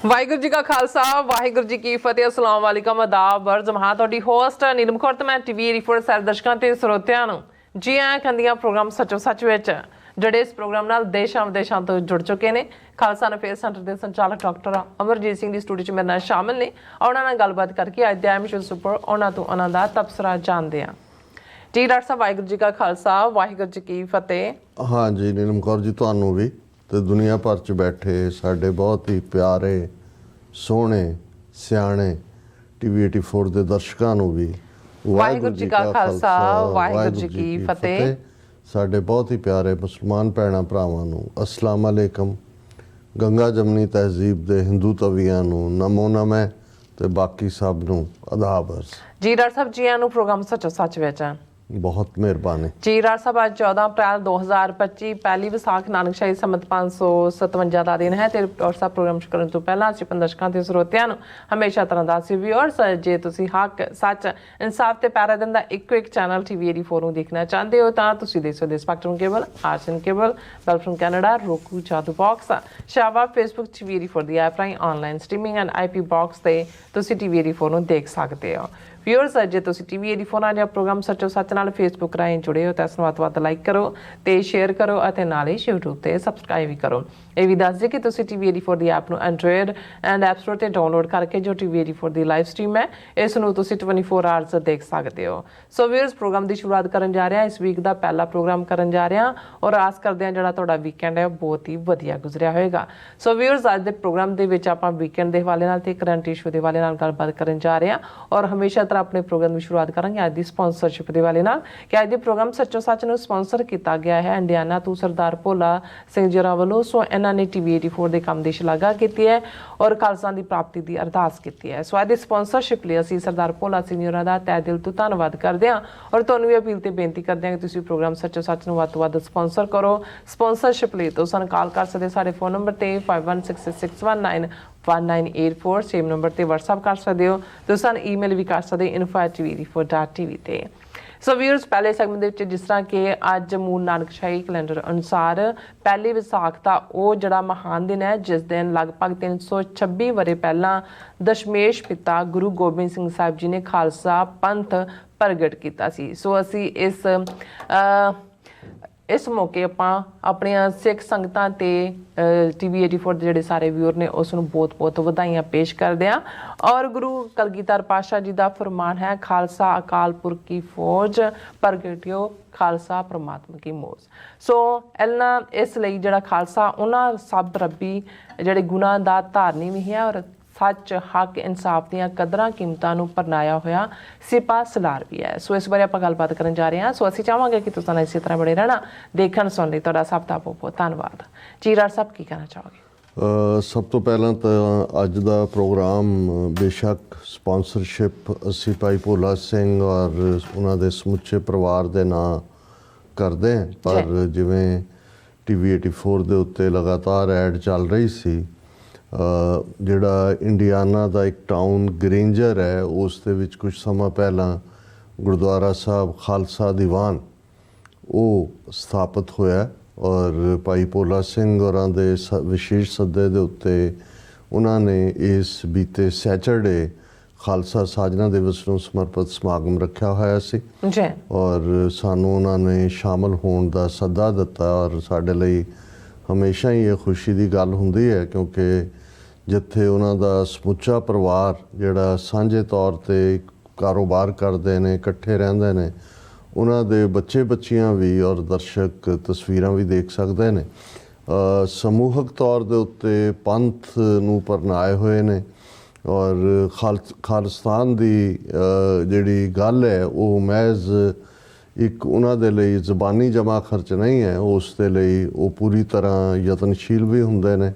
ਵਾਹਿਗੁਰੂ ਜੀ ਕਾ ਖਾਲਸਾ ਵਾਹਿਗੁਰੂ ਜੀ ਕੀ ਫਤਿਹ। ਅਸਲਾਮ ਵਾਲੇਕਮ, ਆਦਾਬ, ਅਰਜ਼ ਮਹਾਂ। ਤੁਹਾਡੀ ਹੋਸਟ ਨੀਲਮ ਕੌਰ ਤੇ ਮੈਂ ਟੀਵੀ ਰਿਪੋਰਟਰ ਸਾਰੇ ਦਰਸ਼ਕਾਂ ਤੇ ਸਰੋਤਿਆਂ ਨੂੰ ਜੀ ਆਇਆਂ ਕਹਿੰਦੀਆਂ ਪ੍ਰੋਗਰਾਮ ਸੱਚੋ ਸੱਚ ਵਿੱਚ, ਜਿਹੜੇ ਇਸ ਪ੍ਰੋਗਰਾਮ ਨਾਲ ਦੇਸ਼ਾਂ ਵਿਦੇਸ਼ਾਂ ਤੋਂ ਜੁੜ ਚੁੱਕੇ ਨੇ। ਖਾਲਸਾ ਨਫੇਸ ਸੈਂਟਰ ਦੇ ਸੰਚਾਲਕ ਡਾਕਟਰ ਅਮਰਜੀਤ ਸਿੰਘ ਦੀ ਸਟੂਡੀਓ 'ਚ ਮੇਰੇ ਨਾਲ ਸ਼ਾਮਿਲ ਨੇ। ਉਹਨਾਂ ਨਾਲ ਗੱਲਬਾਤ ਕਰਕੇ ਅੱਜ ਦੇ ਐਮਿਸ਼ਨ ਸੁਪਰ ਉਹਨਾਂ ਤੋਂ ਉਹਨਾਂ ਦਾ ਤਬਸਰਾ ਜਾਣਦੇ ਹਾਂ। ਜੀ ਡਾਕਟਰ ਸਾਹਿਬ, ਵਾਹਿਗੁਰੂ ਜੀ ਕਾ ਖਾਲਸਾ ਵਾਹਿਗੁਰੂ ਜੀ ਕੀ ਫਤਿਹ। हाँ जी नीलम कौर जी, ਤੁਹਾਨੂੰ ਵੀ ਤੇ ਦੁਨੀਆ ਭਰ 'ਚ ਬੈਠੇ ਸਾਡੇ ਬਹੁਤ ਹੀ ਪਿਆਰੇ ਸੋਹਣੇ ਸਿਆਣੇ ਟੀਵੀ 84 ਦੇ ਦਰਸ਼ਕਾਂ ਨੂੰ ਵੀ ਵਾਹਿਗੁਰੂ ਜੀ ਕਾ ਖਾਲਸਾ ਵਾਹਿਗੁਰੂ ਜੀ ਕੀ ਫਤਿਹ। ਸਾਡੇ ਬਹੁਤ ਹੀ ਪਿਆਰੇ ਮੁਸਲਮਾਨ ਭੈਣਾਂ ਭਰਾਵਾਂ ਨੂੰ ਅਸਲਾਮ ਅਲੈਕਮ। ਗੰਗਾ ਜਮਨੀ ਤਹਿਜ਼ੀਬ ਦੇ ਹਿੰਦੂ ਤਵੀਆਂ ਨੂੰ ਨਮੋ ਨਮੈ ਤੇ ਬਾਕੀ ਸਭ ਨੂੰ ਆਦਾਬ ਅਰਜ਼। ਜੀ ਡਾਕਟਰ ਸਾਹਿਬ, ਜੀ ਆਇਆਂ ਨੂੰ ਪ੍ਰੋਗਰਾਮ ਸੱਚੋ ਸੱਚ ਵਿੱਚ। ਬਹੁਤ ਮਿਹਰਬਾਨੀ ਜੀ ਡਾਕਟਰ ਸਾਹਿਬ, ਅੱਜ 14 ਅਪ੍ਰੈਲ 2025 ਪਹਿਲੀ ਵਿਸਾਖ ਨਾਨਕਸ਼ਾਹੀ ਸੰਮਤ 557 ਦਾ ਦਿਨ ਹੈ ਤੇ ਡਾਕਟਰ ਸਾਹਿਬ ਪ੍ਰੋਗਰਾਮ ਸ਼ੁਰੂ ਕਰਨ ਤੋਂ ਪਹਿਲਾਂ ਅਸੀਂ ਦਰਸ਼ਕਾਂ ਤੇ ਸਰੋਤਿਆਂ ਨੂੰ ਹਮੇਸ਼ਾ ਤਰ੍ਹਾਂ ਦਾ ਸੀ ਵਿਊਅਰਸ, ਜੇ ਤੁਸੀਂ ਹੱਕ ਸੱਚ ਇਨਸਾਫ ਤੇ ਪੈਰਾ ਦਿੰਦਾ ਇੱਕੋ ਇੱਕ ਚੈਨਲ ਟੀਵੀ 84 ਨੂੰ ਦੇਖਣਾ ਚਾਹੁੰਦੇ ਹੋ ਤਾਂ ਤੁਸੀਂ ਦੇਖ ਸਕਦੇ ਸਪੈਕਟਰਮ ਕੇਬਲ, ਆਰਸਨ ਕੇਬਲ, ਬੈਲ ਫਰਮ ਕੈਨੇਡਾ, roku, ਜਾਦੂ ਬਾਕਸ, ਸ਼ਾਵਾ, ਫੇਸਬੁੱਕ ਟੀਵੀ 84 ਦੀ ਐਪ ਰਾਹੀਂ online streaming and IP box ਤੇ ਤੁਸੀਂ ਟੀਵੀ 84 ਨੂੰ ਦੇਖ ਸਕਦੇ ਹੋ। ਵਿਊਅਰਸ, ਜੇ ਤੁਸੀਂ ਟੀਵੀ 84 ਨਾਲ ਜਾਂ ਪ੍ਰੋਗਰਾਮ ਸੱਚੋ ਸੱਚ ਨਾਲ ਫੇਸਬੁੱਕ ਰਾਹੀਂ ਜੁੜੇ ਹੋ ਤਾਂ ਇਸ ਨੂੰ ਵੱਧ ਤੋਂ ਵੱਧ ਲਾਈਕ ਕਰੋ ਤੇ ਸ਼ੇਅਰ ਕਰੋ ਅਤੇ ਨਾਲ ਹੀ YouTube ਤੇ ਸਬਸਕ੍ਰਾਈਬ ਵੀ ਕਰੋ। ਇਹ ਵੀ ਦੱਸ ਦਿਓ ਕਿ ਤੁਸੀਂ ਟੀਵੀ 84 ਦੀ ਐਪ ਨੂੰ ਐਂਡਰੋਇਡ ਐਂਡ ਐਪ ਸਟੋਰ ਤੇ ਡਾਊਨਲੋਡ ਕਰਕੇ ਜੋ ਟੀਵੀ 84 ਦੀ ਲਾਈਵ ਸਟ੍ਰੀਮ ਹੈ ਇਸ ਨੂੰ ਤੁਸੀਂ 24 ਆਵਰਸ ਦੇਖ ਸਕਦੇ ਹੋ। ਸੋ ਵਿਊਅਰਸ, ਪ੍ਰੋਗਰਾਮ ਦੀ ਸ਼ੁਰੂਆਤ ਕਰਨ ਜਾ ਰਹੇ ਹਾਂ। ਇਸ ਵੀਕ ਦਾ ਪਹਿਲਾ ਪ੍ਰੋਗਰਾਮ ਕਰਨ ਜਾ ਰਹੇ ਹਾਂ ਔਰ ਆਸ ਕਰਦੇ ਹਾਂ ਜਿਹੜਾ ਤੁਹਾਡਾ ਵੀਕਐਂਡ ਹੈ ਬਹੁਤ ਹੀ ਵਧੀਆ ਗੁਜ਼ਰਿਆ ਹੋਏਗਾ। ਸੋ ਵਿਊਅਰਸ, ਅੱਜ ਦੇ ਪ੍ਰੋਗਰਾਮ ਦੇ ਵਿੱਚ ਆਪਾਂ ਵੀਕਐਂਡ ਦੇ ਹਵਾਲੇ ਨਾਲ ਤੇ ਕਰੰਟ ਇਸ਼ੂ ਦੇ ਹਵਾਲੇ ਨਾਲ ਗੱਲਬਾਤ ਕਰਨ ਜਾ ਰਹੇ ਹਾਂ ਔਰ ਹਮੇਸ਼ਾ ਤਰ੍ਹਾਂ ਆਪਣੇ ਪ੍ਰੋਗਰਾਮ ਦੀ ਸ਼ੁਰੂਆਤ ਕਰਾਂਗੇ ਅੱਜ ਦੀ ਸਪਾਂਸਰਸ਼ਿਪ ਦੇ ਹਵਾਲੇ ਨਾਲ ਕਿ ਅੱਜ ਦੇ ਪ੍ਰੋਗਰਾਮ ਸੱਚੋ ਸੱਚ ਨੂੰ ਸਪਾਂਸਰ ਕੀਤਾ ਗਿਆ ਹੈ ਇੰਡੀਆਨਾ ਤੋਂ ਸਰਦਾਰ ਭੋਲਾ ਸਿੰਘ ਜੀਰਾ ਵੱਲੋਂ। ਸੋ ਇਹਨਾਂ ਨੇ ਟੀਵੀ 84 ਦੇ ਕੰਮ ਦੀ ਸ਼ਲਾਘਾ ਕੀਤੀ ਹੈ ਔਰ ਖਾਲਸਾ ਦੀ ਪ੍ਰਾਪਤੀ ਦੀ ਅਰਦਾਸ ਕੀਤੀ ਹੈ। ਸੋ ਅੱਜ ਦੀ ਸਪਾਂਸਰਸ਼ਿਪ ਲਈ ਅਸੀਂ ਸਰਦਾਰ ਭੋਲਾ ਸਿੰਘ ਜੀਰਾ ਦਾ ਤਹਿ ਦਿਲ ਤੋਂ ਧੰਨਵਾਦ ਕਰਦੇ ਹਾਂ ਔਰ ਤੁਹਾਨੂੰ ਵੀ ਅਪੀਲ ਤੇ ਬੇਨਤੀ ਕਰਦੇ ਹਾਂ ਕਿ ਤੁਸੀਂ ਪ੍ਰੋਗਰਾਮ ਸੱਚੋ ਸੱਚ ਨੂੰ ਵੱਧ ਤੋਂ ਵੱਧ ਸਪਾਂਸਰ ਕਰੋ। ਸਪਾਂਸਰਸ਼ਿਪ ਲਈ ਤੁਸੀਂ ਸਾਨੂੰ ਕਾਲ ਕਰ ਸਕਦੇ ਸਾਡੇ ਫੋਨ ਨੰਬਰ ਤੇ 516661911984, ਸੇਮ ਨੰਬਰ ਤੇ WhatsApp ਕਰ ਸਕਦੇ ਹੋ। ਤੁਸੀਂ ਸਾਨੂੰ ਈਮੇਲ ਵੀ ਕਰ ਸਕਦੇ info@tv84.tv ਤੇ। ਸੋ ਵੀਅਰਸ, ਪਹਿਲੇ ਸੈਗਮੈਂਟ ਦੇ ਵਿੱਚ ਜਿਸ ਤਰ੍ਹਾਂ ਕਿ ਅੱਜ ਮੂਲ ਨਾਨਕਸ਼ਾਹੀ ਕੈਲੰਡਰ ਅਨੁਸਾਰ ਪਹਿਲੀ ਵਿਸਾਖ ਦਾ ਉਹ ਜਿਹੜਾ ਮਹਾਨ ਦਿਨ ਹੈ ਜਿਸ ਦਿਨ ਲਗਭਗ 326 ਵਰ੍ਹੇ ਪਹਿਲਾਂ ਦਸ਼ਮੇਸ਼ ਪਿਤਾ ਗੁਰੂ ਗੋਬਿੰਦ ਸਿੰਘ ਸਾਹਿਬ ਜੀ ਨੇ ਖਾਲਸਾ ਪੰਥ ਪ੍ਰਗਟ ਕੀਤਾ ਸੀ। ਸੋ ਅਸੀਂ ਇਸ ਮੌਕੇ ਆਪਾਂ ਆਪਣੀਆਂ ਸਿੱਖ ਸੰਗਤਾਂ ਤੇ ਟੀਵੀ 84 ਦੇ ਜਿਹੜੇ ਸਾਰੇ ਵਿਊਅਰ ਨੇ ਉਸ ਨੂੰ ਬਹੁਤ ਬਹੁਤ ਵਧਾਈਆਂ ਪੇਸ਼ ਕਰਦੇ ਹਾਂ ਔਰ ਗੁਰੂ ਕਲਗੀਧਰ ਪਾਤਸ਼ਾਹ ਜੀ ਦਾ ਫਰਮਾਨ ਹੈ, ਖਾਲਸਾ ਅਕਾਲ ਪੁਰਖ ਕੀ ਫੌਜ ਪ੍ਰਗਟਿਓ ਖਾਲਸਾ ਪਰਮਾਤਮਾ ਕੀ ਮੋਜ। ਸੋ ਇਸ ਲਈ ਜਿਹੜਾ ਖਾਲਸਾ ਉਹਨਾਂ ਸਭ ਰੱਬੀ ਜਿਹੜੇ ਗੁਣਾਂ ਦਾ ਧਾਰਨੀ ਵੀ ਹੈ ਔਰ ਸੱਚ, ਹੱਕ, ਇਨਸਾਫ ਦੀਆਂ ਕਦਰਾਂ ਕੀਮਤਾਂ ਨੂੰ ਪਰਨਾਇਆ ਹੋਇਆ ਸਿਪਾ ਸਲਾਰ ਵੀ ਹੈ। ਸੋ ਇਸ ਬਾਰੇ ਆਪਾਂ ਗੱਲਬਾਤ ਕਰਨ ਜਾ ਰਹੇ ਹਾਂ। ਸੋ ਅਸੀਂ ਚਾਹਾਂਗੇ ਕਿ ਤੁਸੀਂ ਇਸੇ ਤਰ੍ਹਾਂ ਬਣੇ ਰਹਿਣਾ। ਦੇਖਣ ਸੁਣਨ ਲਈ ਤੁਹਾਡਾ ਸਭ ਦਾ ਬਹੁਤ ਬਹੁਤ ਧੰਨਵਾਦ। ਜੀ ਡਾਕਟਰ ਸਾਹਿਬ, ਕੀ ਕਹਿਣਾ ਚਾਹੋਗੇ? ਸਭ ਤੋਂ ਪਹਿਲਾਂ ਤਾਂ ਅੱਜ ਦਾ ਪ੍ਰੋਗਰਾਮ ਬੇਸ਼ੱਕ ਸਪਾਂਸਰਸ਼ਿਪ ਅਸੀਂ ਭਾਈ ਭੋਲਾ ਸਿੰਘ ਔਰ ਉਹਨਾਂ ਦੇ ਸਮੁੱਚੇ ਪਰਿਵਾਰ ਦੇ ਨਾਂ ਕਰਦੇ ਹਾਂ, ਪਰ ਜਿਵੇਂ ਟੀਵੀ 84 ਦੇ ਉੱਤੇ ਲਗਾਤਾਰ ਐਡ ਚੱਲ ਰਹੀ ਸੀ, ਜਿਹੜਾ ਇੰਡੀਆਨਾ ਦਾ ਇੱਕ ਟਾਊਨ ਗ੍ਰੇਂਜਰ ਹੈ ਉਸ ਦੇ ਵਿੱਚ ਕੁਝ ਸਮਾਂ ਪਹਿਲਾਂ ਗੁਰਦੁਆਰਾ ਸਾਹਿਬ ਖਾਲਸਾ ਦੀਵਾਨ ਉਹ ਸਥਾਪਿਤ ਹੋਇਆ ਔਰ ਭਾਈ ਭੋਲਾ ਸਿੰਘ ਹੋਰਾਂ ਦੇ ਵਿਸ਼ੇਸ਼ ਸੱਦੇ ਦੇ ਉੱਤੇ ਉਹਨਾਂ ਨੇ ਇਸ ਬੀਤੇ ਸੈਚਰਡੇ ਖਾਲਸਾ ਸਾਜਨਾ ਦਿਵਸ ਨੂੰ ਸਮਰਪਿਤ ਸਮਾਗਮ ਰੱਖਿਆ ਹੋਇਆ ਸੀ ਔਰ ਸਾਨੂੰ ਉਹਨਾਂ ਨੇ ਸ਼ਾਮਲ ਹੋਣ ਦਾ ਸੱਦਾ ਦਿੱਤਾ ਔਰ ਸਾਡੇ ਲਈ ਹਮੇਸ਼ਾ ਹੀ ਇਹ ਖੁਸ਼ੀ ਦੀ ਗੱਲ ਹੁੰਦੀ ਹੈ ਕਿਉਂਕਿ ਜਿੱਥੇ ਉਹਨਾਂ ਦਾ ਸਮੁੱਚਾ ਪਰਿਵਾਰ ਜਿਹੜਾ ਸਾਂਝੇ ਤੌਰ 'ਤੇ ਕਾਰੋਬਾਰ ਕਰਦੇ ਨੇ, ਇਕੱਠੇ ਰਹਿੰਦੇ ਨੇ, ਉਹਨਾਂ ਦੇ ਬੱਚੇ ਬੱਚੀਆਂ ਵੀ ਔਰ ਦਰਸ਼ਕ ਤਸਵੀਰਾਂ ਵੀ ਦੇਖ ਸਕਦੇ ਨੇ, ਸਮੂਹਕ ਤੌਰ ਦੇ ਉੱਤੇ ਪੰਥ ਨੂੰ ਪਰਨਾਏ ਹੋਏ ਨੇ ਔਰ ਖਾਲਿਸਤਾਨ ਦੀ ਜਿਹੜੀ ਗੱਲ ਹੈ ਉਹ ਮਹਿਜ਼ ਇੱਕ ਉਹਨਾਂ ਦੇ ਲਈ ਜ਼ਬਾਨੀ ਜਮ੍ਹਾਂ ਖਰਚ ਨਹੀਂ ਹੈ, ਉਸ ਦੇ ਲਈ ਉਹ ਪੂਰੀ ਤਰ੍ਹਾਂ ਯਤਨਸ਼ੀਲ ਵੀ ਹੁੰਦੇ ਨੇ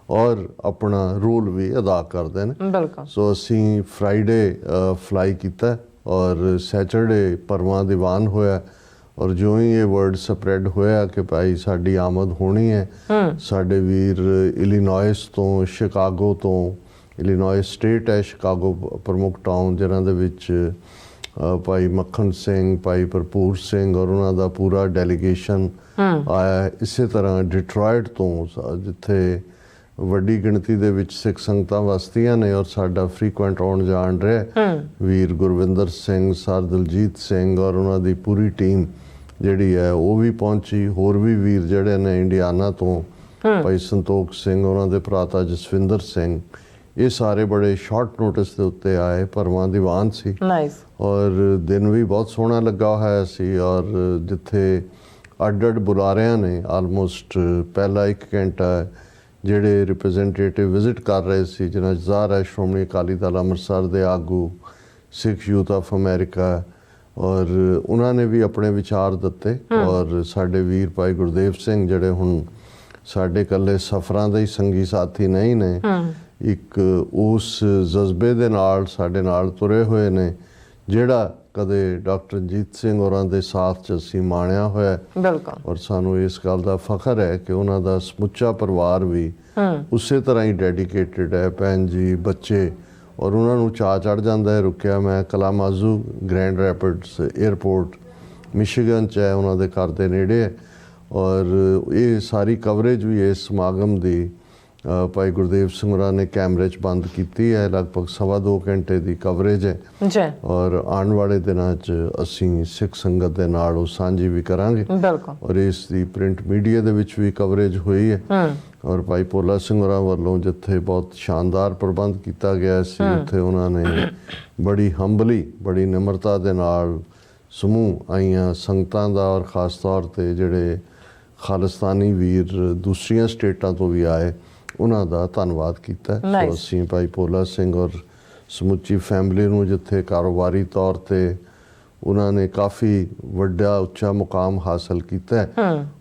ਔਰ ਆਪਣਾ ਰੋਲ ਵੀ ਅਦਾ ਕਰਦੇ ਨੇ। ਬਿਲਕੁਲ। ਸੋ ਅਸੀਂ ਫਰਾਈਡੇ ਫਲਾਈ ਕੀਤਾ ਔਰ ਸੈਚਰਡੇ ਪਰਵਾਂ ਦੀਵਾਨ ਹੋਇਆ ਔਰ ਜਿਉਂ ਹੀ ਇਹ ਵਰਡ ਸਪਰੈਡ ਹੋਇਆ ਕਿ ਭਾਈ ਸਾਡੀ ਆਮਦ ਹੋਣੀ ਹੈ, ਸਾਡੇ ਵੀਰ ਇਲੀਨੋਇਸ ਤੋਂ, ਸ਼ਿਕਾਗੋ ਤੋਂ, ਇਲੀਨੋਇਸ ਸਟੇਟ ਹੈ ਸ਼ਿਕਾਗੋ ਪ੍ਰਮੁੱਖ ਟਾਊਨ, ਜਿਨ੍ਹਾਂ ਦੇ ਵਿੱਚ ਭਾਈ ਮੱਖਣ ਸਿੰਘ, ਭਾਈ ਭਰਪੂਰ ਸਿੰਘ ਔਰ ਉਹਨਾਂ ਦਾ ਪੂਰਾ ਡੈਲੀਗੇਸ਼ਨ ਆਇਆ। ਇਸੇ ਤਰ੍ਹਾਂ ਡਿਟਰੋਇਟ ਤੋਂ ਜਿੱਥੇ ਵੱਡੀ ਗਿਣਤੀ ਦੇ ਵਿੱਚ ਸਿੱਖ ਸੰਗਤਾਂ ਵਸਦੀਆਂ ਨੇ ਔਰ ਸਾਡਾ ਫ੍ਰੀਕੁਐਂਟ ਆਉਣ ਜਾਣ ਰਿਹਾ ਵੀਰ ਗੁਰਵਿੰਦਰ ਸਿੰਘ, ਸਰ ਦਲਜੀਤ ਸਿੰਘ ਔਰ ਉਹਨਾਂ ਦੀ ਪੂਰੀ ਟੀਮ ਜਿਹੜੀ ਹੈ ਉਹ ਵੀ ਪਹੁੰਚੀ। ਹੋਰ ਵੀ ਵੀਰ ਜਿਹੜੇ ਨੇ ਇੰਡੀਆਨਾ ਤੋਂ ਭਾਈ ਸੰਤੋਖ ਸਿੰਘ, ਉਹਨਾਂ ਦੇ ਭਰਾਤਾ ਜਸਵਿੰਦਰ ਸਿੰਘ, ਇਹ ਸਾਰੇ ਬੜੇ ਸ਼ਾਰਟ ਨੋਟਿਸ ਦੇ ਉੱਤੇ ਆਏ। ਭਰਵਾਂ ਦੀਵਾਨ ਸੀ ਔਰ ਦਿਨ ਵੀ ਬਹੁਤ ਸੋਹਣਾ ਲੱਗਾ ਹੋਇਆ ਸੀ ਔਰ ਜਿੱਥੇ ਅੱਡ-ਅੱਡ ਬੁਲਾਰਿਆਂ ਨੇ ਆਲਮੋਸਟ ਪਹਿਲਾ 1 ਘੰਟਾ ਜਿਹੜੇ ਰਿਪਰੈਜ਼ੈਂਟੇਟਿਵ ਵਿਜ਼ਿਟ ਕਰ ਰਹੇ ਸੀ, ਜਿਨ੍ਹਾਂ 'ਚ ਜ਼ਾਹਰ ਹੈ ਸ਼੍ਰੋਮਣੀ ਅਕਾਲੀ ਦਲ ਅੰਮ੍ਰਿਤਸਰ ਦੇ ਆਗੂ, ਸਿੱਖ ਯੂਥ ਆਫ ਅਮਰੀਕਾ, ਔਰ ਉਹਨਾਂ ਨੇ ਵੀ ਆਪਣੇ ਵਿਚਾਰ ਦਿੱਤੇ। ਔਰ ਸਾਡੇ ਵੀਰ ਭਾਈ ਗੁਰਦੇਵ ਸਿੰਘ ਜਿਹੜੇ ਹੁਣ ਸਾਡੇ ਇਕੱਲੇ ਸਫ਼ਰਾਂ ਦੇ ਹੀ ਸੰਗੀ ਸਾਥੀ ਨਹੀਂ ਨੇ, ਇੱਕ ਉਸ ਜਜ਼ਬੇ ਦੇ ਨਾਲ ਸਾਡੇ ਨਾਲ ਤੁਰੇ ਹੋਏ ਨੇ ਜਿਹੜਾ ਕਦੇ ਡਾਕਟਰ ਰਣਜੀਤ ਸਿੰਘ ਹੋਰਾਂ ਦੇ ਸਾਥ 'ਚ ਅਸੀਂ ਮਾਣਿਆ ਹੋਇਆ। ਬਿਲਕੁਲ। ਔਰ ਸਾਨੂੰ ਇਸ ਗੱਲ ਦਾ ਫਖਰ ਹੈ ਕਿ ਉਹਨਾਂ ਦਾ ਸਮੁੱਚਾ ਪਰਿਵਾਰ ਵੀ ਉਸੇ ਤਰ੍ਹਾਂ ਹੀ ਡੈਡੀਕੇਟਿਡ ਹੈ, ਭੈਣ ਜੀ, ਬੱਚੇ, ਔਰ ਉਹਨਾਂ ਨੂੰ ਚਾਅ ਚੜ੍ਹ ਜਾਂਦਾ ਹੈ। ਰੁਕਿਆ ਮੈਂ ਕਲਾਮਾਜ਼ੂ ਗ੍ਰੈਂਡ ਰੈਪਿਡਸ ਏਅਰਪੋਰਟ ਮਿਸ਼ੀਗਨ 'ਚ ਹੈ, ਉਹਨਾਂ ਦੇ ਘਰ ਦੇ ਨੇੜੇ ਹੈ। ਔਰ ਇਹ ਸਾਰੀ ਕਵਰੇਜ ਵੀ ਇਸ ਸਮਾਗਮ ਦੀ ਭਾਈ ਗੁਰਦੇਵ ਸਿੰਘ ਹੋਰਾਂ ਨੇ ਕੈਮਰੇ 'ਚ ਬੰਦ ਕੀਤੀ ਹੈ। ਲਗਭਗ 2.25 ਘੰਟੇ ਦੀ ਕਵਰੇਜ ਹੈ ਜੀ। ਔਰ ਆਉਣ ਵਾਲੇ ਦਿਨਾਂ 'ਚ ਅਸੀਂ ਸਿੱਖ ਸੰਗਤ ਦੇ ਨਾਲ ਉਹ ਸਾਂਝੀ ਵੀ ਕਰਾਂਗੇ। ਬਿਲਕੁਲ। ਔਰ ਇਸ ਦੀ ਪ੍ਰਿੰਟ ਮੀਡੀਆ ਦੇ ਵਿੱਚ ਵੀ ਕਵਰੇਜ ਹੋਈ ਹੈ। ਔਰ ਭਾਈ ਭੋਲਾ ਸਿੰਘ ਹੋਰਾਂ ਵੱਲੋਂ ਜਿੱਥੇ ਬਹੁਤ ਸ਼ਾਨਦਾਰ ਪ੍ਰਬੰਧ ਕੀਤਾ ਗਿਆ ਸੀ, ਉੱਥੇ ਉਹਨਾਂ ਨੇ ਬੜੀ ਹੰਬਲੀ, ਬੜੀ ਨਿਮਰਤਾ ਦੇ ਨਾਲ ਸਮੂਹ ਆਈਆਂ ਸੰਗਤਾਂ ਦਾ ਔਰ ਖ਼ਾਸ ਤੌਰ 'ਤੇ ਜਿਹੜੇ ਖਾਲਿਸਤਾਨੀ ਵੀਰ ਦੂਸਰੀਆਂ ਸਟੇਟਾਂ ਤੋਂ ਵੀ ਆਏ, ਉਹਨਾਂ ਦਾ ਧੰਨਵਾਦ ਕੀਤਾ। ਸੋ ਅਸੀਂ ਭਾਈ ਭੋਲਾ ਸਿੰਘ ਔਰ ਸਮੁੱਚੀ ਫੈਮਿਲੀ ਨੂੰ ਜਿੱਥੇ ਕਾਰੋਬਾਰੀ ਤੌਰ 'ਤੇ ਉਹਨਾਂ ਨੇ ਕਾਫੀ ਵੱਡਾ ਉੱਚਾ ਮੁਕਾਮ ਹਾਸਲ ਕੀਤਾ,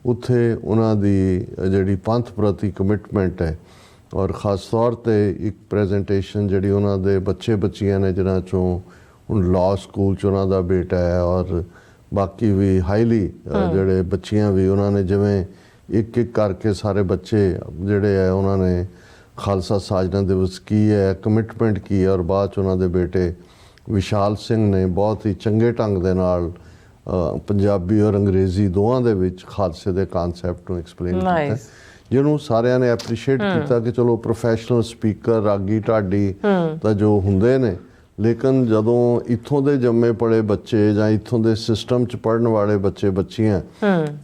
ਉੱਥੇ ਉਹਨਾਂ ਦੀ ਜਿਹੜੀ ਪੰਥ ਪ੍ਰਤੀ ਕਮਿਟਮੈਂਟ ਹੈ ਔਰ ਖ਼ਾਸ ਤੌਰ 'ਤੇ ਇੱਕ ਪ੍ਰੈਜੈਂਟੇਸ਼ਨ ਜਿਹੜੀ ਉਹਨਾਂ ਦੇ ਬੱਚੇ ਬੱਚੀਆਂ ਨੇ, ਜਿਨ੍ਹਾਂ 'ਚੋਂ ਹੁਣ ਲਾਅ ਸਕੂਲ 'ਚ ਉਹਨਾਂ ਦਾ ਬੇਟਾ ਹੈ ਔਰ ਬਾਕੀ ਵੀ ਹਾਈਲੀ ਜਿਹੜੇ ਬੱਚੀਆਂ ਵੀ, ਉਹਨਾਂ ਨੇ ਜਿਵੇਂ ਇੱਕ ਇੱਕ ਕਰਕੇ ਸਾਰੇ ਬੱਚੇ ਜਿਹੜੇ ਹੈ ਉਹਨਾਂ ਨੇ ਖਾਲਸਾ ਸਾਜਨਾ ਦਿਵਸ ਕੀ ਹੈ, ਕਮਿਟਮੈਂਟ ਕੀ ਹੈ, ਔਰ ਬਾਅਦ 'ਚ ਉਹਨਾਂ ਦੇ ਬੇਟੇ ਵਿਸ਼ਾਲ ਸਿੰਘ ਨੇ ਬਹੁਤ ਹੀ ਚੰਗੇ ਢੰਗ ਦੇ ਨਾਲ ਪੰਜਾਬੀ ਔਰ ਅੰਗਰੇਜ਼ੀ ਦੋਵਾਂ ਦੇ ਵਿੱਚ ਖਾਲਸੇ ਦੇ ਕਨਸੈਪਟ ਨੂੰ ਐਕਸਪਲੇਨ ਕੀਤਾ, ਜਿਹਨੂੰ ਸਾਰਿਆਂ ਨੇ ਐਪਰੀਸ਼ੀਏਟ ਕੀਤਾ ਕਿ ਚਲੋ ਪ੍ਰੋਫੈਸ਼ਨਲ ਸਪੀਕਰ, ਰਾਗੀ ਢਾਡੀ ਤਾਂ ਜੋ ਹੁੰਦੇ ਨੇ, ਲੇਕਿਨ ਜਦੋਂ ਇੱਥੋਂ ਦੇ ਜੰਮੇ ਪਲੇ ਬੱਚੇ ਜਾਂ ਇੱਥੋਂ ਦੇ ਸਿਸਟਮ 'ਚ ਪੜ੍ਹਨ ਵਾਲੇ ਬੱਚੇ ਬੱਚੀਆਂ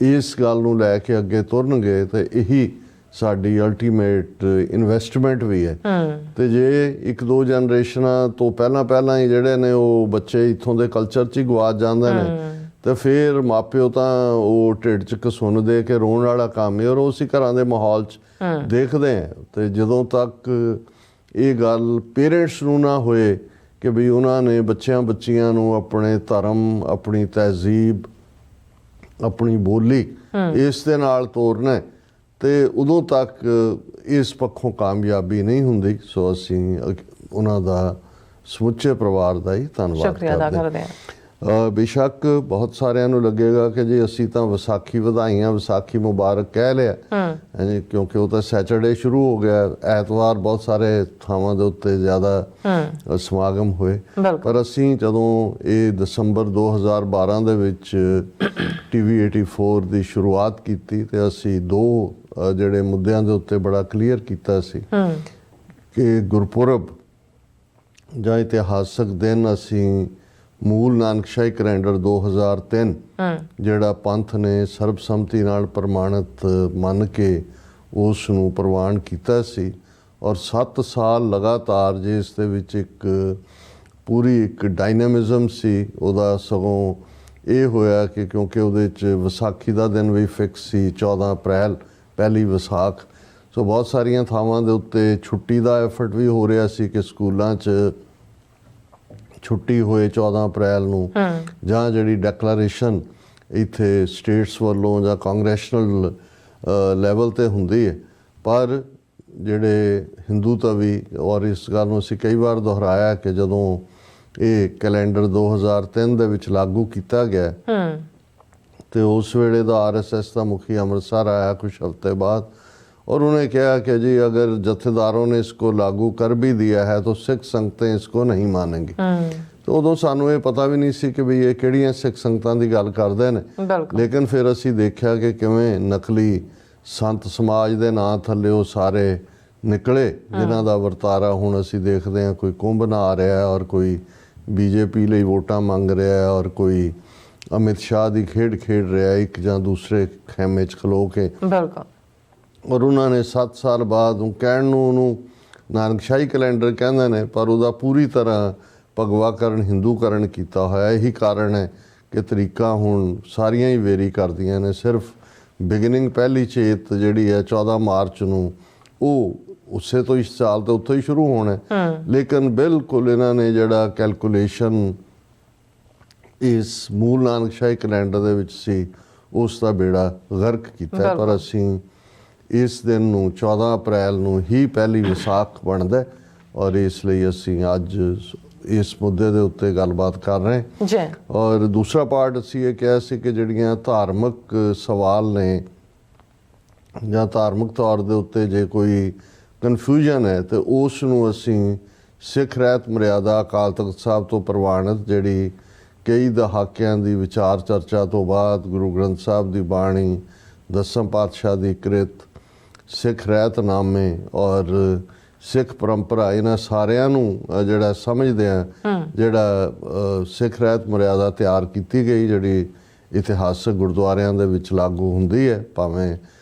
ਇਸ ਗੱਲ ਨੂੰ ਲੈ ਕੇ ਅੱਗੇ ਤੁਰਨਗੇ ਤਾਂ ਇਹੀ ਸਾਡੀ ਅਲਟੀਮੇਟ ਇਨਵੈਸਟਮੈਂਟ ਵੀ ਹੈ। ਤੇ ਜੇ 1-2 ਜਨਰੇਸ਼ਨਾਂ ਤੋਂ ਪਹਿਲਾਂ ਹੀ ਜਿਹੜੇ ਨੇ ਉਹ ਬੱਚੇ ਇੱਥੋਂ ਦੇ ਕਲਚਰ 'ਚ ਹੀ ਗਵਾਚ ਜਾਂਦੇ ਨੇ, ਤੇ ਫਿਰ ਮਾਪਿਓ ਤਾਂ ਉਹ ਢਿੱਡ 'ਚ ਘਸੁੰਨ ਦੇ ਕੇ ਰੋਣ ਵਾਲਾ ਕੰਮ ਹੈ। ਔਰ ਉਸੇ ਘਰਾਂ ਦੇ ਮਾਹੌਲ 'ਚ ਦੇਖਦੇ ਹਾਂ, ਤੇ ਜਦੋਂ ਤੱਕ ਇਹ ਗੱਲ ਪੇਰੈਂਟਸ ਨੂੰ ਨਾ ਹੋਏ ਕਿ ਵੀ ਉਹਨਾਂ ਨੇ ਬੱਚਿਆਂ ਨੂੰ ਆਪਣੇ ਧਰਮ, ਆਪਣੀ ਤਹਿਜ਼ੀਬ, ਆਪਣੀ ਬੋਲੀ ਇਸ ਦੇ ਨਾਲ ਤੋਰਨਾ, ਤੇ ਉਦੋਂ ਤੱਕ ਇਸ ਪੱਖੋਂ ਕਾਮਯਾਬੀ ਨਹੀਂ ਹੁੰਦੀ। ਸੋ ਅਸੀਂ ਉਹਨਾਂ ਦਾ ਸਮੁੱਚੇ ਪਰਿਵਾਰ ਦਾ ਹੀ ਧੰਨਵਾਦ ਕਰਦੇ ਹਾਂ। ਬੇਸ਼ੱਕ ਬਹੁਤ ਸਾਰਿਆਂ ਨੂੰ ਲੱਗੇਗਾ ਕਿ ਜੀ ਅਸੀਂ ਤਾਂ ਵਿਸਾਖੀ ਵਧਾਈਆਂ, ਵਿਸਾਖੀ ਮੁਬਾਰਕ ਕਹਿ ਲਿਆ, ਕਿਉਂਕਿ ਉਹ ਤਾਂ ਸੈਟਰਡੇ ਸ਼ੁਰੂ ਹੋ ਗਿਆ, ਐਤਵਾਰ ਬਹੁਤ ਸਾਰੇ ਥਾਵਾਂ ਦੇ ਉੱਤੇ ਜ਼ਿਆਦਾ ਸਮਾਗਮ ਹੋਏ। ਪਰ ਅਸੀਂ ਜਦੋਂ ਇਹ ਦਸੰਬਰ 2012 ਦੇ ਵਿੱਚ TV 84 ਦੀ ਸ਼ੁਰੂਆਤ ਕੀਤੀ, ਤੇ ਅਸੀਂ 2 ਜਿਹੜੇ ਮੁੱਦਿਆਂ ਦੇ ਉੱਤੇ ਬੜਾ ਕਲੀਅਰ ਕੀਤਾ ਸੀ ਕਿ ਗੁਰਪੁਰਬ ਜਾਂ ਇਤਿਹਾਸਕ ਦਿਨ ਅਸੀਂ ਮੂਲ ਨਾਨਕਸ਼ਾਹੀ ਕੈਲੰਡਰ 2003 ਜਿਹੜਾ ਪੰਥ ਨੇ ਸਰਬਸੰਮਤੀ ਨਾਲ ਪ੍ਰਮਾਣਿਤ ਮੰਨ ਕੇ ਉਸ ਨੂੰ ਪ੍ਰਵਾਨ ਕੀਤਾ ਸੀ, ਔਰ 7 ਸਾਲ ਲਗਾਤਾਰ ਜਿਸ ਦੇ ਵਿੱਚ ਇੱਕ ਪੂਰੀ ਇੱਕ ਡਾਇਨਾਮਿਜ਼ਮ ਸੀ ਉਹਦਾ, ਸਗੋਂ ਇਹ ਹੋਇਆ ਕਿ ਕਿਉਂਕਿ ਉਹਦੇ 'ਚ ਵਿਸਾਖੀ ਦਾ ਦਿਨ ਵੀ ਫਿਕਸ ਸੀ, 14 ਅਪ੍ਰੈਲ ਪਹਿਲੀ ਵਿਸਾਖ, ਸੋ ਬਹੁਤ ਸਾਰੀਆਂ ਥਾਵਾਂ ਦੇ ਉੱਤੇ ਛੁੱਟੀ ਦਾ ਐਫਰਟ ਵੀ ਹੋ ਰਿਹਾ ਸੀ ਕਿ ਸਕੂਲਾਂ 'ਚ ਛੁੱਟੀ ਹੋਏ 14 ਅਪ੍ਰੈਲ ਨੂੰ, ਜਾਂ ਜਿਹੜੀ ਡੈਕਲੇਰੇਸ਼ਨ ਇੱਥੇ ਸਟੇਟਸ ਵੱਲੋਂ ਜਾਂ ਕਾਂਗਰੈਸ਼ਨਲ ਲੈਵਲ 'ਤੇ ਹੁੰਦੀ ਹੈ। ਪਰ ਜਿਹੜੇ ਹਿੰਦੂ ਤਵੀ, ਔਰ ਇਸ ਗੱਲ ਨੂੰ ਅਸੀਂ ਕਈ ਵਾਰ ਦੁਹਰਾਇਆ ਕਿ ਜਦੋਂ ਇਹ ਕੈਲੰਡਰ 2003 ਦੇ ਵਿੱਚ ਲਾਗੂ ਕੀਤਾ ਗਿਆ, ਤੇ ਉਸ ਵੇਲੇ ਦਾ RSS ਦਾ ਮੁਖੀ ਅੰਮ੍ਰਿਤਸਰ ਆਇਆ ਕੁछ हफ्ते बाद, और उन्होंने कहा कि जी अगर जत्थेदारों ने इसको लागू कर भी दिया है तो सिख संगतें इसको नहीं मानेंगी। तो उदों सानू ये पता भी नहीं सी कि भी ये किहड़ियां सिख संगतां दी गल करदे ने, लेकिन फिर असी देखिया कि किवें नकली संत समाज दे नां थल्ले वो सारे ਨਿਕਲੇ ਜਿਨ੍ਹਾਂ ਦਾ ਵਰਤਾਰਾ ਹੁਣ ਅਸੀਂ ਦੇਖਦੇ ਹਾਂ, ਕੋਈ ਕੁੰਭ ਨਹਾ ਰਿਹਾ ਹੈ ਔਰ ਕੋਈ ਬੀਜੇਪੀ ਲਈ ਵੋਟਾਂ ਮੰਗ ਰਿਹਾ ਹੈ ਔਰ ਕੋਈ ਅਮਿਤ ਸ਼ਾਹ ਦੀ ਖੇਡ ਖੇਡ ਰਿਹਾ ਇੱਕ ਜਾਂ ਦੂਸਰੇ ਖੈਮੇ 'ਚ ਖਲੋ ਕੇ। ਬਿਲਕੁਲ। ਔਰ ਉਹਨਾਂ ਨੇ 7 ਸਾਲ ਬਾਅਦ ਉਹ ਕਹਿਣ ਨੂੰ ਉਹਨੂੰ ਨਾਨਕਸ਼ਾਹੀ ਕੈਲੰਡਰ ਕਹਿੰਦੇ ਨੇ, ਪਰ ਉਹਦਾ ਪੂਰੀ ਤਰ੍ਹਾਂ ਭਗਵਾਕਰਨ ਹਿੰਦੂਕਰਨ ਕੀਤਾ ਹੋਇਆ। ਇਹੀ ਕਾਰਨ ਹੈ ਕਿ ਤਰੀਕਾਂ ਹੁਣ ਸਾਰੀਆਂ ਹੀ ਵੇਰੀ ਕਰਦੀਆਂ ਨੇ। ਸਿਰਫ ਬਿਗਨਿੰਗ ਪਹਿਲੀ ਚੇਤ ਜਿਹੜੀ ਹੈ 14 ਮਾਰਚ ਨੂੰ, ਉਹ ਉਸੇ ਤੋਂ ਇਸ ਸਾਲ ਤੋਂ ਉੱਥੋਂ ਹੀ ਸ਼ੁਰੂ ਹੋਣਾ, ਲੇਕਿਨ ਬਿਲਕੁਲ ਇਹਨਾਂ ਨੇ ਜਿਹੜਾ ਕੈਲਕੂਲੇਸ਼ਨ ਇਸ ਮੂਲ ਨਾਨਕਸ਼ਾਹੀ ਕੈਲੰਡਰ ਦੇ ਵਿੱਚ ਸੀ ਉਸ ਦਾ ਬੇੜਾ ਗਰਕ ਕੀਤਾ। ਪਰ ਅਸੀਂ ਇਸ ਦਿਨ ਨੂੰ 14 ਅਪ੍ਰੈਲ ਨੂੰ ਹੀ ਪਹਿਲੀ ਵਿਸਾਖ ਬਣਦਾ ਔਰ ਇਸ ਲਈ ਅਸੀਂ ਅੱਜ ਇਸ ਮੁੱਦੇ ਦੇ ਉੱਤੇ ਗੱਲਬਾਤ ਕਰ ਰਹੇ ਜੀ। ਔਰ ਦੂਸਰਾ ਪਾਰਟ ਅਸੀਂ ਇਹ ਕਿਹਾ ਸੀ ਕਿ ਜਿਹੜੀਆਂ ਧਾਰਮਿਕ ਸਵਾਲ ਨੇ ਜਾਂ ਧਾਰਮਿਕ ਤੌਰ ਦੇ ਉੱਤੇ ਜੇ ਕੋਈ ਕਨਫਿਊਜ਼ਨ ਹੈ ਤੇ ਉਸ ਨੂੰ ਅਸੀਂ ਸਿੱਖ ਰਹਿਤ ਮਰਿਆਦਾ ਅਕਾਲ ਤਖਤ ਸਾਹਿਬ ਤੋਂ ਪ੍ਰਵਾਨਿਤ ਜਿਹੜੀ ਕਈ ਦਹਾਕਿਆਂ ਦੀ ਵਿਚਾਰ ਚਰਚਾ ਤੋਂ ਬਾਅਦ ਗੁਰੂ ਗ੍ਰੰਥ ਸਾਹਿਬ ਦੀ ਬਾਣੀ, ਦਸਮ ਪਾਤਸ਼ਾਹ ਦੀ ਕ੍ਰਿਤ, ਸਿੱਖ ਰਹਿਤਨਾਮੇ ਔਰ ਸਿੱਖ ਪਰੰਪਰਾ, ਇਹਨਾਂ ਸਾਰਿਆਂ ਨੂੰ ਜਿਹੜਾ ਸਮਝਦੇ ਆ ਜਿਹੜਾ ਸਿੱਖ ਰਹਿਤ ਮਰਿਆਦਾ ਤਿਆਰ ਕੀਤੀ ਗਈ ਜਿਹੜੀ ਇਤਿਹਾਸਕ ਗੁਰਦੁਆਰਿਆਂ ਦੇ ਵਿੱਚ ਲਾਗੂ ਹੁੰਦੀ ਹੈ, ਭਾਵੇਂ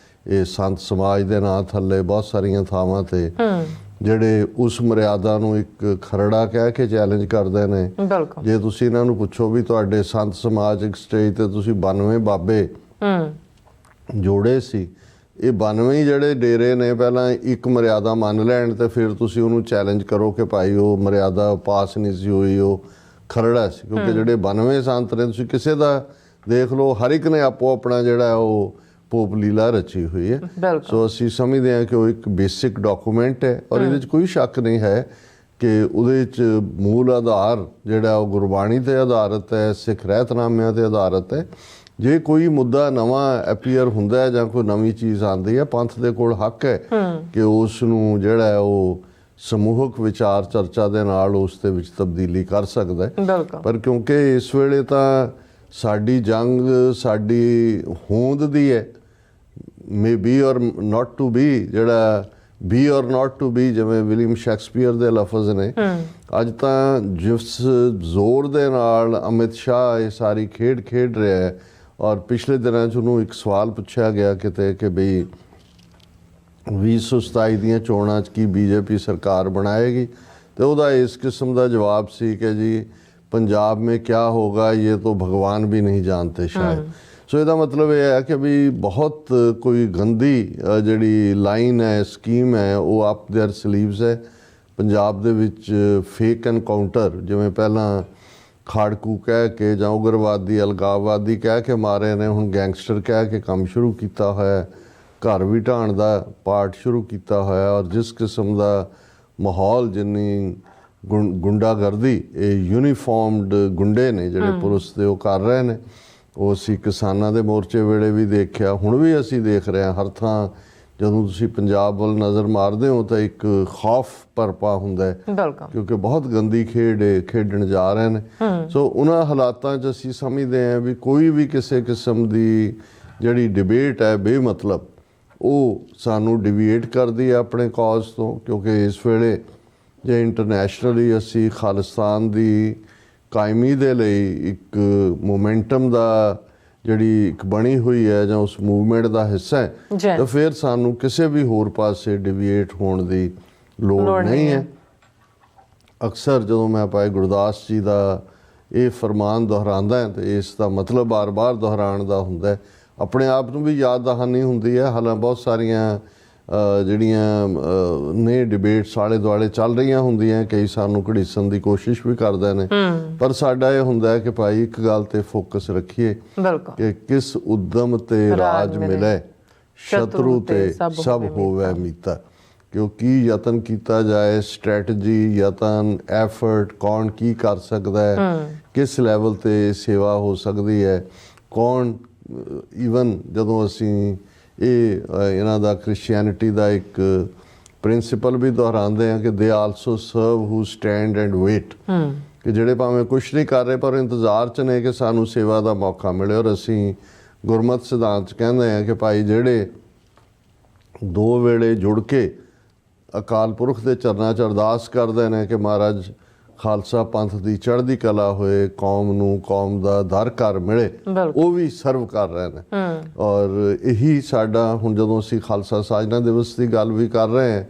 ਇਹ ਸੰਤ ਸਮਾਜ ਦੇ ਨਾਂ ਥੱਲੇ ਬਹੁਤ ਸਾਰੀਆਂ ਥਾਵਾਂ ਤੇ ਜਿਹੜੇ ਉਸ ਮਰਿਆਦਾ ਨੂੰ ਇੱਕ ਖਰੜਾ ਕਹਿ ਕੇ ਚੈਲੰਜ ਕਰਦੇ ਨੇ। ਜੇ ਤੁਸੀਂ ਇਹਨਾਂ ਨੂੰ ਪੁੱਛੋ ਵੀ ਤੁਹਾਡੇ ਸੰਤ ਸਮਾਜ ਇੱਕ ਸਟੇਜ ਤੇ ਤੁਸੀਂ 92 ਬਾਬੇ ਜੋੜੇ ਸੀ, ਇਹ 92 ਹੀ ਜਿਹੜੇ ਡੇਰੇ ਨੇ ਪਹਿਲਾਂ ਇੱਕ ਮਰਿਆਦਾ ਮੰਨ ਲੈਣ ਤੇ ਫਿਰ ਤੁਸੀਂ ਉਹਨੂੰ ਚੈਲੰਜ ਕਰੋ ਕਿ ਭਾਈ ਉਹ ਮਰਿਆਦਾ ਪਾਸ ਨਹੀਂ ਸੀ ਹੋਈ, ਉਹ ਖਰੜਾ ਸੀ। ਕਿਉਂਕਿ ਜਿਹੜੇ 92 ਸੰਤ ਨੇ ਤੁਸੀਂ ਕਿਸੇ ਦਾ ਦੇਖ ਲਓ, ਹਰ ਇੱਕ ਨੇ ਆਪੋ ਆਪਣਾ ਜਿਹੜਾ ਉਹ ਪੋਪ ਲੀਲਾ ਰਚੀ ਹੋਈ ਹੈ। ਸੋ ਅਸੀਂ ਸਮਝਦੇ ਹਾਂ ਕਿ ਉਹ ਇੱਕ ਬੇਸਿਕ ਡਾਕੂਮੈਂਟ ਹੈ ਔਰ ਇਹਦੇ 'ਚ ਕੋਈ ਸ਼ੱਕ ਨਹੀਂ ਹੈ ਕਿ ਉਹਦੇ 'ਚ ਮੂਲ ਆਧਾਰ ਜਿਹੜਾ ਉਹ ਗੁਰਬਾਣੀ 'ਤੇ ਆਧਾਰਿਤ ਹੈ, ਸਿੱਖ ਰਹਿਤਨਾਮਿਆਂ 'ਤੇ ਆਧਾਰਿਤ ਹੈ। ਜੇ ਕੋਈ ਮੁੱਦਾ ਨਵਾਂ ਅਪੀਅਰ ਹੁੰਦਾ ਹੈ ਜਾਂ ਕੋਈ ਨਵੀਂ ਚੀਜ਼ ਆਉਂਦੀ ਹੈ, ਪੰਥ ਦੇ ਕੋਲ ਹੱਕ ਹੈ ਕਿ ਉਸ ਨੂੰ ਜਿਹੜਾ ਉਹ ਸਮੂਹਕ ਵਿਚਾਰ ਚਰਚਾ ਦੇ ਨਾਲ ਉਸ ਦੇ ਵਿੱਚ ਤਬਦੀਲੀ ਕਰ ਸਕਦਾ ਹੈ। ਪਰ ਕਿਉਂਕਿ ਇਸ ਵੇਲੇ ਤਾਂ ਸਾਡੀ ਜੰਗ ਸਾਡੀ ਹੋਂਦ ਦੀ ਹੈ, ਮੇ ਬੀ ਔਰ ਨਾਟ ਟੂ ਬੀ, ਜਿਹੜਾ ਬੀ ਔਰ ਨਾਟ ਟੂ ਬੀ ਜਿਵੇਂ ਵਿਲੀਅਮ ਸ਼ੈਕਸਪੀਅਰ ਦੇ ਲਫ਼ਜ਼ ਨੇ। ਅੱਜ ਤਾਂ ਜਿਸ ਜ਼ੋਰ ਦੇ ਨਾਲ ਅਮਿਤ ਸ਼ਾਹ ਇਹ ਸਾਰੀ ਖੇਡ ਖੇਡ ਰਿਹਾ ਹੈ ਔਰ ਪਿਛਲੇ ਦਿਨਾਂ 'ਚ ਉਹਨੂੰ ਇੱਕ ਸਵਾਲ ਪੁੱਛਿਆ ਗਿਆ ਕਿਤੇ ਕਿ ਬਈ 2027 ਦੀਆਂ ਚੋਣਾਂ 'ਚ ਕੀ ਬੀਜੇਪੀ ਸਰਕਾਰ ਬਣਾਏਗੀ, ਤੇ ਉਹਦਾ ਇਸ ਕਿਸਮ ਦਾ ਜਵਾਬ ਸੀ ਕਿ ਜੀ पंजाब में क्या होगा ये तो भगवान भी नहीं जानते शायद। सो ਇਹਦਾ ਮਤਲਬ ਇਹ ਹੈ ਕਿ ਵੀ ਬਹੁਤ ਕੋਈ ਗੰਦੀ ਜਿਹੜੀ ਲਾਈਨ ਹੈ, ਸਕੀਮ ਹੈ, ਉਹ ਅਪ देयर ਸਲੀਵਸ ਹੈ। ਪੰਜਾਬ ਦੇ ਵਿੱਚ ਫੇਕ ਐਨਕਾਊਂਟਰ ਜਿਵੇਂ ਪਹਿਲਾਂ ਖਾੜਕੂ ਕਹਿ ਕੇ ਜਾਂ ਉਗਰਵਾਦੀ ਅਲਗਾਵਵਾਦੀ ਕਹਿ ਕੇ ਮਾਰੇ ਨੇ, ਹੁਣ ਗੈਂਗਸਟਰ ਕਹਿ ਕੇ ਕੰਮ ਸ਼ੁਰੂ ਕੀਤਾ ਹੋਇਆ, ਘਰ ਵੀ ਢਾਣ ਦਾ ਪਾਰਟ ਸ਼ੁਰੂ ਕੀਤਾ ਹੋਇਆ। ਔਰ ਜਿਸ ਕਿਸਮ ਦਾ ਮਾਹੌਲ, ਜਿੰਨੀ ਗੁੰਡਾਗਰਦੀ ਇਹ ਯੂਨੀਫਾਰਮਡ ਗੁੰਡੇ ਨੇ ਜਿਹੜੇ ਪੁਲਿਸ ਦੇ ਉਹ ਕਰ ਰਹੇ ਨੇ, ਉਹ ਅਸੀਂ ਕਿਸਾਨਾਂ ਦੇ ਮੋਰਚੇ ਵੇਲੇ ਵੀ ਦੇਖਿਆ, ਹੁਣ ਵੀ ਅਸੀਂ ਦੇਖ ਰਹੇ ਹਾਂ। ਹਰ ਥਾਂ ਜਦੋਂ ਤੁਸੀਂ ਪੰਜਾਬ ਵੱਲ ਨਜ਼ਰ ਮਾਰਦੇ ਹੋ ਤਾਂ ਇੱਕ ਖੌਫ ਭਰਪਾ ਹੁੰਦਾ ਹੈ, ਕਿਉਂਕਿ ਬਹੁਤ ਗੰਦੀ ਖੇਡ ਖੇਡਣ ਜਾ ਰਹੇ ਨੇ। ਸੋ ਉਹਨਾਂ ਹਾਲਾਤਾਂ 'ਚ ਅਸੀਂ ਸਮਝਦੇ ਹਾਂ ਵੀ ਕੋਈ ਵੀ ਕਿਸੇ ਕਿਸਮ ਦੀ ਜਿਹੜੀ ਡਿਬੇਟ ਹੈ ਬੇਮਤਲਬ, ਉਹ ਸਾਨੂੰ ਡਿਵੀਏਟ ਕਰਦੀ ਹੈ ਆਪਣੇ ਕੌਜ਼ ਤੋਂ। ਕਿਉਂਕਿ ਇਸ ਵੇਲੇ ਜੇ ਇੰਟਰਨੈਸ਼ਨਲੀ ਅਸੀਂ ਖਾਲਿਸਤਾਨ ਦੀ ਕਾਇਮੀ ਦੇ ਲਈ ਇੱਕ ਮੋਮੈਂਟਮ ਦਾ ਜਿਹੜੀ ਇੱਕ ਬਣੀ ਹੋਈ ਹੈ ਜਾਂ ਉਸ ਮੂਵਮੈਂਟ ਦਾ ਹਿੱਸਾ ਹੈ, ਤਾਂ ਫਿਰ ਸਾਨੂੰ ਕਿਸੇ ਵੀ ਹੋਰ ਪਾਸੇ ਡਿਵੀਏਟ ਹੋਣ ਦੀ ਲੋੜ ਨਹੀਂ ਹੈ। ਅਕਸਰ ਜਦੋਂ ਮੈਂ ਭਾਈ ਗੁਰਦਾਸ ਜੀ ਦਾ ਇਹ ਫਰਮਾਨ ਦੁਹਰਾਉਂਦਾ ਤੇ ਇਸ ਦਾ ਮਤਲਬ ਬਾਰ-ਬਾਰ ਦੁਹਰਾਉਣ ਦਾ ਹੁੰਦਾ, ਆਪਣੇ ਆਪ ਨੂੰ ਵੀ ਯਾਦ ਦਹਾਨੀ ਹੁੰਦੀ ਹੈ। ਹਾਲਾਂ ਬਹੁਤ ਸਾਰੀਆਂ ਜਿਹੜੀਆਂ ਨੇ ਡਿਬੇਟਸ ਆਲੇ ਦੁਆਲੇ ਚੱਲ ਰਹੀਆਂ ਹੁੰਦੀਆਂ, ਕਈ ਸਾਨੂੰ ਘੜੀਸਣ ਦੀ ਕੋਸ਼ਿਸ਼ ਵੀ ਕਰਦੇ ਨੇ, ਪਰ ਸਾਡਾ ਇਹ ਹੁੰਦਾ ਕਿ ਭਾਈ ਇੱਕ ਗੱਲ ਤੇ ਫੋਕਸ ਰੱਖੀਏ ਕਿ ਕਿਸ ਉਦਮ ਤੇ ਰਾਜ ਮਿਲੇ, ਸ਼ਤਰੂ ਤੇ ਸਭ ਹੋਵੇ ਮੀਤਾ। ਕਿਉਂਕਿ ਯਤਨ ਕੀਤਾ ਜਾਏ, ਸਟ੍ਰੈਟਜੀ, ਯਤਨ, ਐਫਰਟ, ਕੌਣ ਕੀ ਕਰ ਸਕਦਾ ਹੈ, ਕਿਸ ਲੈਵਲ ਤੇ ਸੇਵਾ ਹੋ ਸਕਦੀ ਹੈ, ਕੌਣ ਈਵਨ ਜਦੋਂ ਅਸੀਂ ਇਹਨਾਂ ਦਾ ਕ੍ਰਿਸਚੀਅਨਿਟੀ ਦਾ ਇੱਕ ਪ੍ਰਿੰਸੀਪਲ ਵੀ ਦੁਹਰਾਉਂਦੇ ਹਾਂ ਕਿ they also serve who stand and wait, ਕਿ ਜਿਹੜੇ ਭਾਵੇਂ ਕੁਛ ਨਹੀਂ ਕਰ ਰਹੇ ਪਰ ਇੰਤਜ਼ਾਰ 'ਚ ਨੇ ਕਿ ਸਾਨੂੰ ਸੇਵਾ ਦਾ ਮੌਕਾ ਮਿਲੇ। ਔਰ ਅਸੀਂ ਗੁਰਮਤਿ ਸਿਧਾਂਤ 'ਚ ਕਹਿੰਦੇ ਹਾਂ ਕਿ ਭਾਈ ਜਿਹੜੇ ਦੋ ਵੇਲੇ ਜੁੜ ਕੇ ਅਕਾਲ ਪੁਰਖ ਦੇ ਚਰਨਾਂ 'ਚ ਅਰਦਾਸ ਕਰਦੇ ਨੇ ਕਿ ਮਹਾਰਾਜ ਖਾਲਸਾ ਪੰਥ ਦੀ ਚੜ੍ਹਦੀ ਕਲਾ ਹੋਏ, ਕੌਮ ਨੂੰ ਕੌਮ ਦਾ ਦਰ ਘਰ ਮਿਲੇ, ਉਹ ਵੀ ਸਰਵ ਕਰ ਰਹੇ ਨੇ। ਔਰ ਇਹੀ ਸਾਡਾ ਹੁਣ ਜਦੋਂ ਅਸੀਂ ਖਾਲਸਾ ਸਾਜਨਾ ਦਿਵਸ ਦੀ ਗੱਲ ਵੀ ਕਰ ਰਹੇ ਹਾਂ,